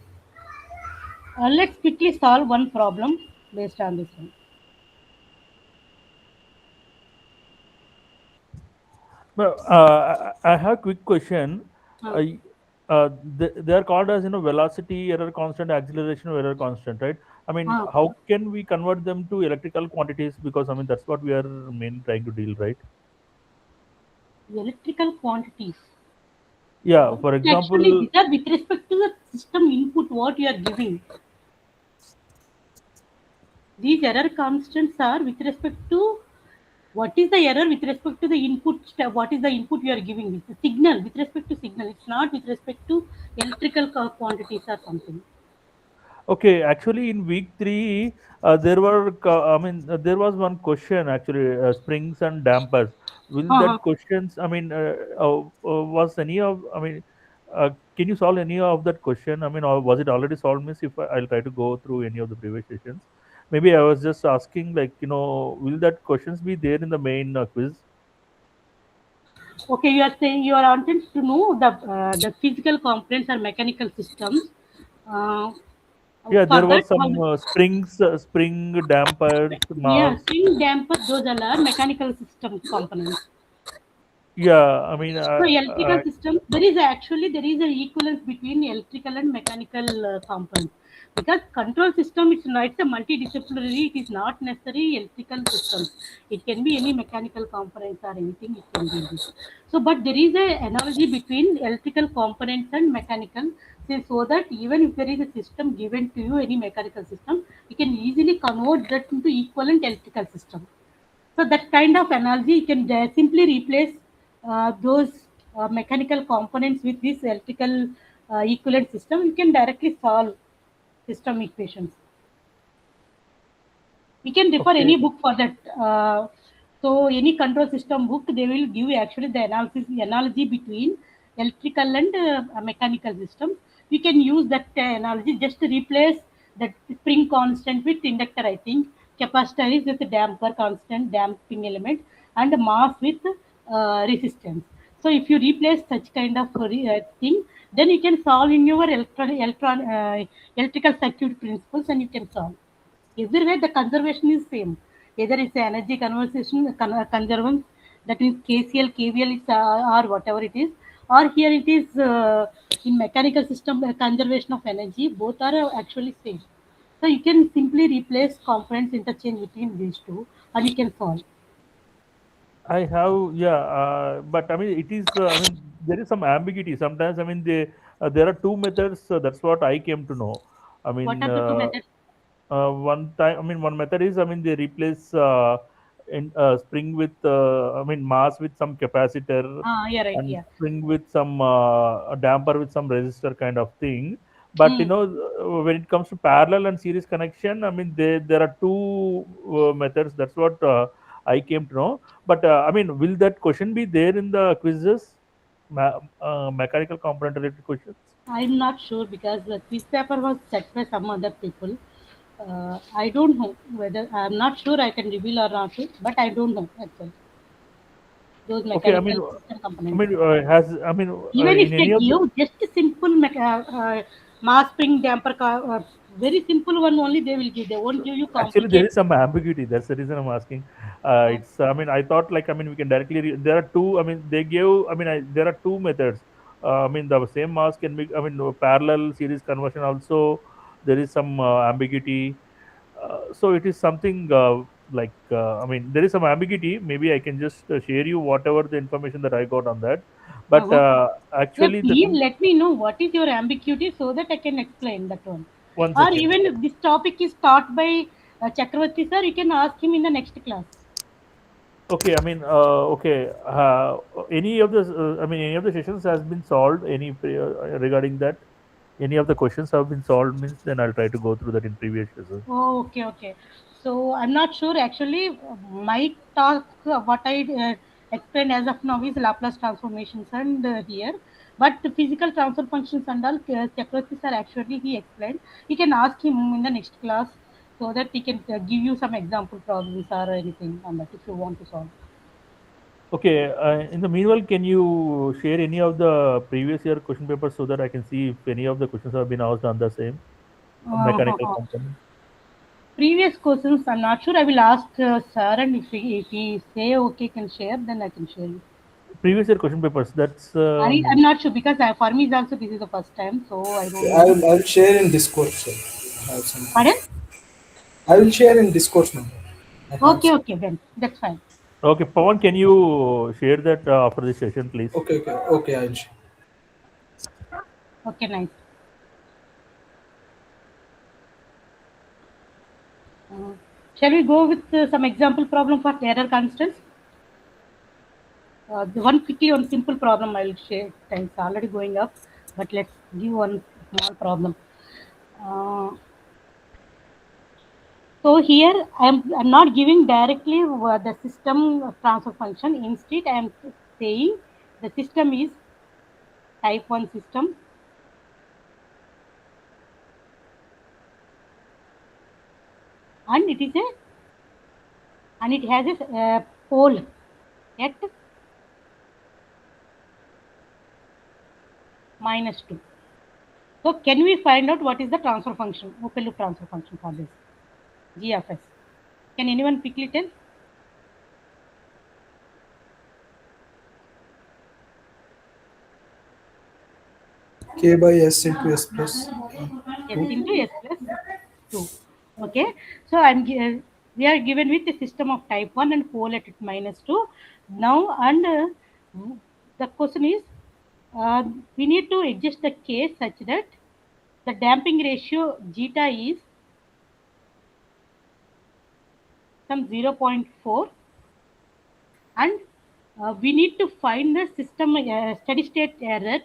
Let's quickly solve one problem based on this one. Well, I have a quick question. Uh, Uh, they are called as velocity error constant, acceleration error constant, right? I mean, uh, how can we convert them to electrical quantities? Because I mean that's what we are mainly trying to deal, right? Electrical quantities. Yeah. For Actually, example, these are with respect to the system input what you are giving. These error constants are with respect to what is the error with respect to the input, what is the input you are giving. It's a signal, with respect to signal. It's not with respect to electrical quantities or something. okay, actually in week three, I mean, there was one question actually, springs and dampers. Will Uh-huh. that questions? I mean, was any of? I mean, can you solve any of that question? I mean, or was it already solved? Miss, if I'll try to go through any of the previous sessions. Maybe I was just asking, like, will that questions be there in the main quiz? Okay, you are saying you are wanting to know the physical components or mechanical systems. Uh, Yeah, for there that, was some springs, spring dampers, yeah, mass. swing damper, those are mechanical system components. Yeah, I mean, So electrical system, there is an equivalence between electrical and mechanical components, because control system it's a multidisciplinary. It is not necessarily electrical systems. It can be any mechanical components or anything. It can be this. So, but there is a analogy between electrical components and mechanical, so that even if there is a system given to you, any mechanical system, you can easily convert that into equivalent electrical system. So that kind of analogy, you can simply replace those mechanical components with this electrical equivalent system. You can directly solve system equations. We can refer okay. any book for that. So any control system book, they will give you actually the analysis analogy between electrical and mechanical systems. You can use that analogy just to replace that spring constant with inductor. I think capacitor is with damper constant, damping element, and mass with resistance. So if you replace such kind of thing, then you can solve in your electrical circuit principles, and you can solve. Everywhere the conservation is same. Either it's energy conservation, conservance, that is KCL, KVL, or whatever it is, or here it is in mechanical system conservation of energy. Both are actually same. So you can simply replace components interchange between these two, and you can solve. I have, yeah, but I mean, it is. I mean, there is some ambiguity. Sometimes, I mean, there are two methods. That's what I came to know. I What mean, are the two methods? one time, I mean, one method is, I mean, they replace in spring with, I mean, mass with some capacitor, Ah, yeah, right, and yeah. spring with some a damper with some resistor kind of thing. But Hmm. when it comes to parallel and series connection, I mean, there are two methods. That's what I came to know. But I mean, will that question be there in the quizzes? Mechanical component related questions? I'm not sure because the quiz paper was set by some other people. I don't know whether I'm not sure I can reveal or not, but I don't know actually those Okay, I mechanical mean, system components. has I mean Even if in they any of the give just a simple mass spring damper, very simple one only they will give. They won't give you actually there complicated. is some ambiguity. That's the reason I'm asking. It's I mean I thought like I mean we can directly there are two. I mean they gave. I mean there are two methods. I mean the same mask can be. I mean parallel series conversion also there is some ambiguity. So it is something like I mean there is some ambiguity. Maybe I can just share you whatever the information that I got on that. But Okay. Yeah, actually the please thing let me know what is your ambiguity so that I can explain that one. One Or second. even if this topic is taught by Chakravarti sir, you can ask him in the next class. Okay, I mean, okay. Any of the, I mean, any of the sessions has been solved. Regarding that, any of the questions have been solved means then I'll try to go through that in previous sessions. Oh, okay, okay. So I'm not sure actually. My task, what I explained as of now is Laplace transformations and here, but the physical transfer functions and all Chakravarti sir actually he explained. You can ask him in the next class so that he can give you some example problems or anything on that if you want to solve. Okay. In the meanwhile, can you share any of the previous year question papers so that I can see if any of the questions have been asked on the same mechanical Uh, component? Previous questions, I'm not sure. I will ask sir, and if he say okay, can share, then I can share you. Previous year question papers. That's I'm not sure because for me, also this is the first time, so I don't I know. will share in Discord, sir. I have some. Pardon? I will share in Discord now. I have Okay, some. okay, then that's fine. okay. Pawan, can you share that after this session, please? Okay, okay, okay. I'll share. Okay, nice. Uh, shall we go with some example problem for error constants? The one quickly one simple problem I'll share. Time's already going up, but let's give one small problem. Uh, So here I'm not giving directly the system transfer function. Instead, I am saying the system is type 1 system and it has a pole at -2. So can we find out what is the transfer function, open loop transfer function for this G of S? Can anyone quickly tell? K by S into S plus. S into S plus 2. Okay, so we are given with a system of type 1 and pole at -2. Now, and the question is, we need to adjust the case such that the damping ratio zeta is some 0.4, and we need to find the system steady state error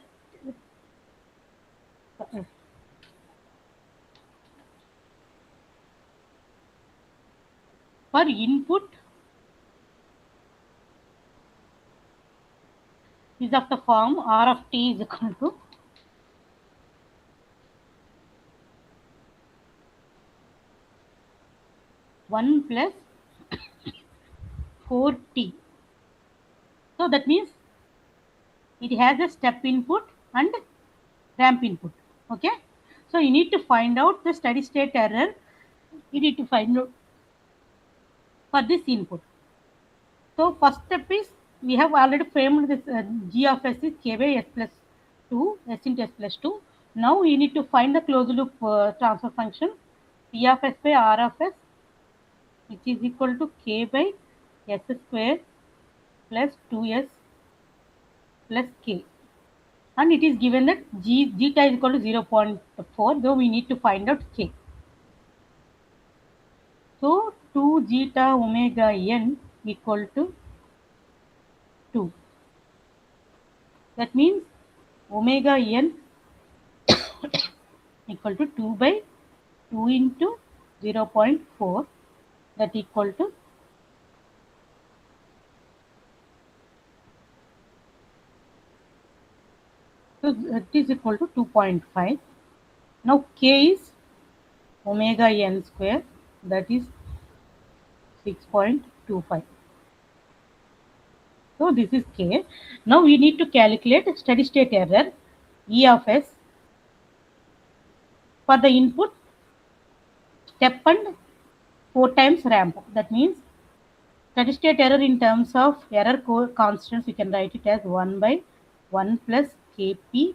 for input is of the form R of t is equal to one plus 4t. So that means it has a step input and ramp input. Okay, so you need to find out the steady state error. You need to find out for this input. So first step is we have already framed this G of S is K by S plus 2, S into S plus 2. Now we need to find the closed loop transfer function P of S by R of S, which is equal to K by S square plus 2S plus K. And it is given that zeta is equal to 0.4, though we need to find out K. So 2 zeta omega n equal to 2. That means omega n equal to 2 by 2 into 0.4, that equal to so it is equal to 2.5. Now K is omega n square, that is 6.25. So this is K. Now we need to calculate steady state error E of S for the input step and 4 times ramp. That means steady state error in terms of error constants, you can write it as 1 by 1 plus Kp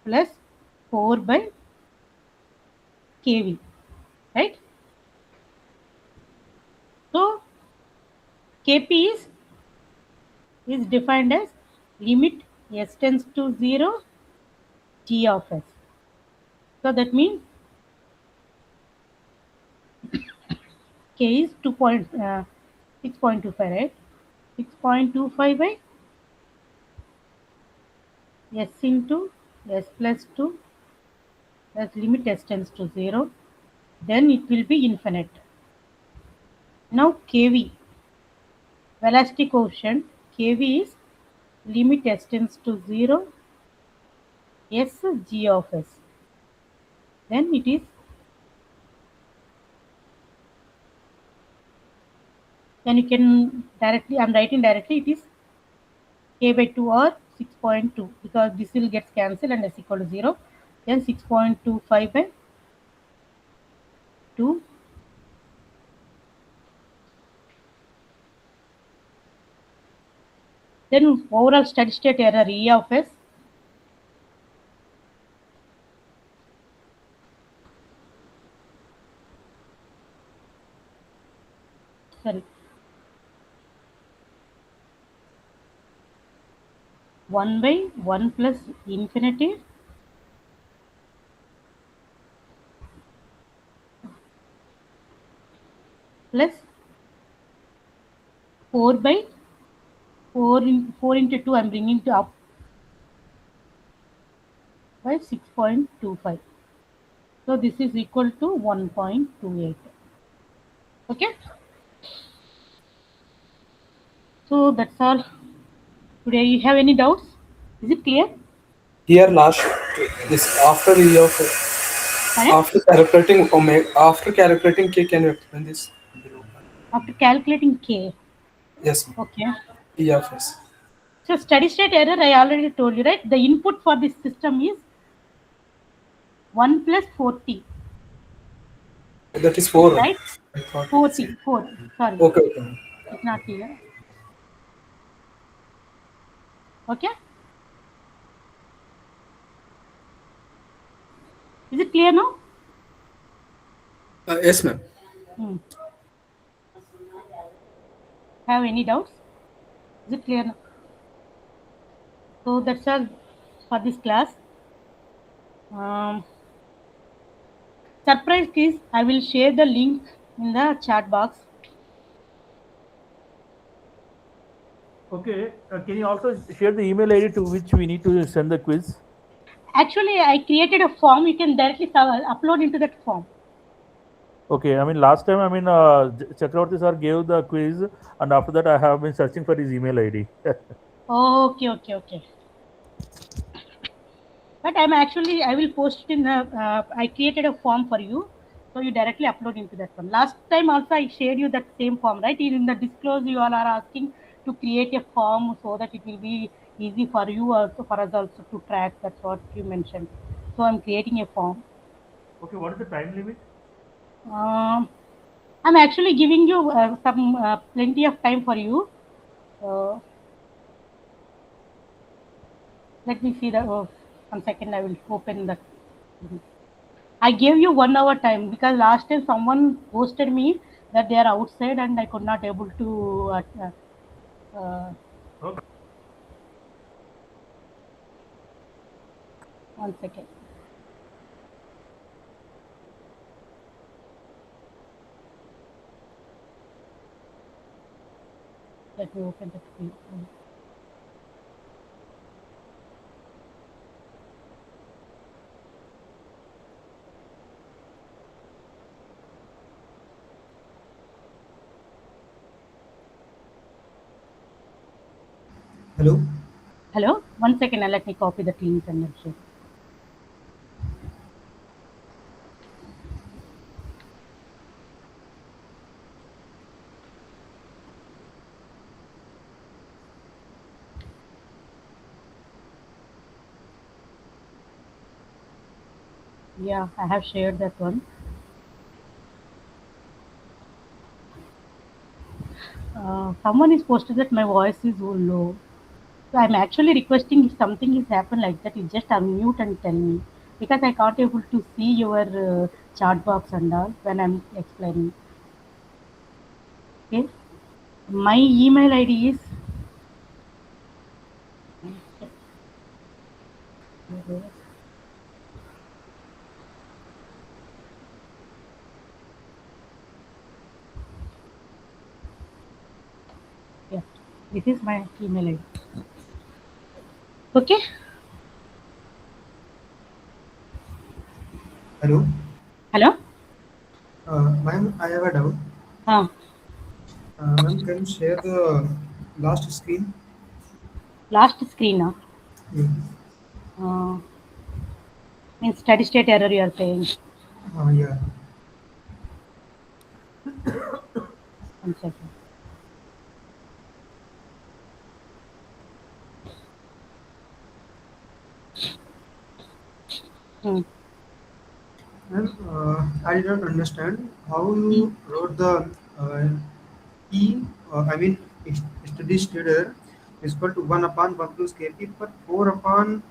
plus 4 by Kv, right? So Kp is defined as limit S tends to 0 G of S. So that means K is 6.25, right? 6.25 by S into S plus 2 plus limit S tends to 0, then it will be infinite. Now Kv, velocity coefficient, Kv is limit S tends to 0, S g of S. Then it is then you can directly, I'm writing directly, it is K by 2 or 6.2 because this will get cancelled and S equal to 0. Then 6.25 by 2. Then overall steady state error E of S, sorry, 1 by 1 plus infinity plus 4 by 4 into 2, I'm bringing to up by 6.25. So this is equal to 1.28. Okay. So that's all. Today, you have any doubts? Is it clear? Here last this after E of Correct? after calculating K, can you explain this below? After calculating K. Yes, ma'am. Okay. E of S. So steady state error, I already told you, right? The input for this system is 1 plus 40, That is 4. right? I thought 40, 4. Sorry, okay, okay, ma'am. it's not clear. Okay. Is it clear now? Yes, ma'am. Hmm. Have any doubts? Is it clear now? So that's all for this class. Surprise is I will share the link in the chat box. Okay. Can you also share the email ID to which we need to send the quiz? Actually, I created a form. You can directly upload into that form. Okay. I mean, last time, I mean, Chakravarti sir gave the quiz, and after that, I have been searching for his email ID. Okay, okay, okay. But I will post it in I created a form for you. So you directly upload into that one. Last time also I shared you that same form, right? In the disclose, you all are asking to create a form so that it will be easy for you also, for us also to track. That's what you mentioned. So I'm creating a form. Okay. What is the time limit? Um, I'm actually giving you some plenty of time for you. Let me see the 1 second. I will open that. I gave you 1 hour time because last time someone posted me that they are outside and I could not able to. Okay. 1 second. Let me open the screen. Hello. Hello. 1 second. Let me copy the link and then share. Yeah, I have shared that one. Someone is posted that my voice is so low. So I'm actually requesting if something is happen like that, you just unmute and tell me because I can't able to see your chat box and all when I'm explaining. Okay. My email ID is This is my email ID. Okay. Hello. Hello. Ma'am, I have a doubt. Ah, Ma'am, can you share the last screen? last screen. Yeah. Means steady state error you are saying. Yeah. One second. Hmm. Ma'am, I did not understand how you wrote the E, I mean, steady state error is equal to 1 upon 1 plus kp, but 4 upon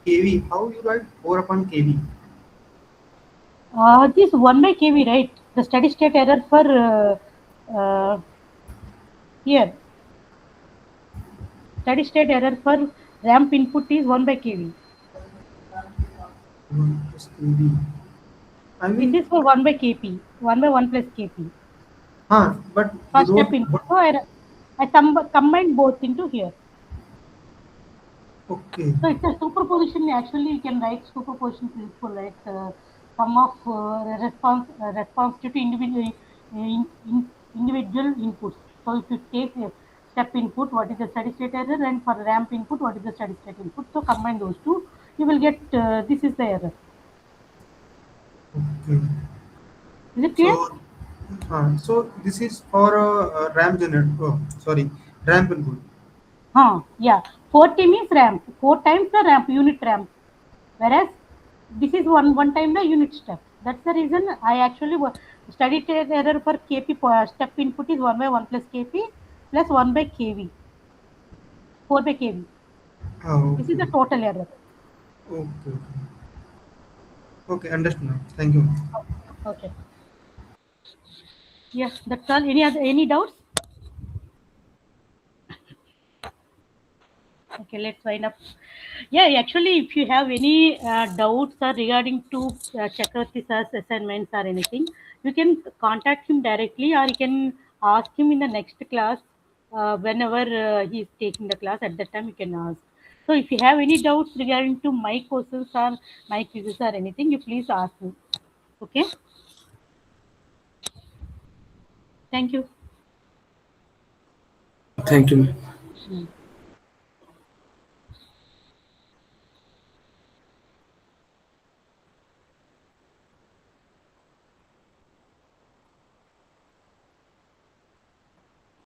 kV. How you write 4 upon kV? This 1 by kV, right? The steady state error for here. Steady state error for ramp input is 1 by kV. 1 plus kV. I This mean, is for 1 by kp. 1 by 1 plus kp. but you First wrote step input. what? So I combine both into here. Okay. So it's a superposition. Actually, you can write superposition principle, right? Sum of response to individual inputs. So if you take a step input, what is the steady state error, and for ramp input, what is the steady state input? So combine those two, you will get this is the error. Okay. Is it clear? So this is for a ramp generator. Oh, sorry, ramp input. Yeah. 4T means ramp. 4 times the ramp unit ramp. Whereas this is one time the unit step. That's the reason I actually studied error for kp step input is 1 by 1 plus kp plus 1 by kv, 4 by kv. This is Okay. the total error. Okay. Okay. Understand now. Thank you. Okay. Yeah, that's all. Any doubts? Okay, let's wind up. Yeah, actually, if you have any doubts or regarding to Chakravarti sir's assignments or anything, you can contact him directly, or you can ask him in the next class. Whenever he is taking the class, at that time you can ask. So if you have any doubts regarding to my questions or my quizzes or anything, you please ask me. Okay. Thank you. Thank you. Mm.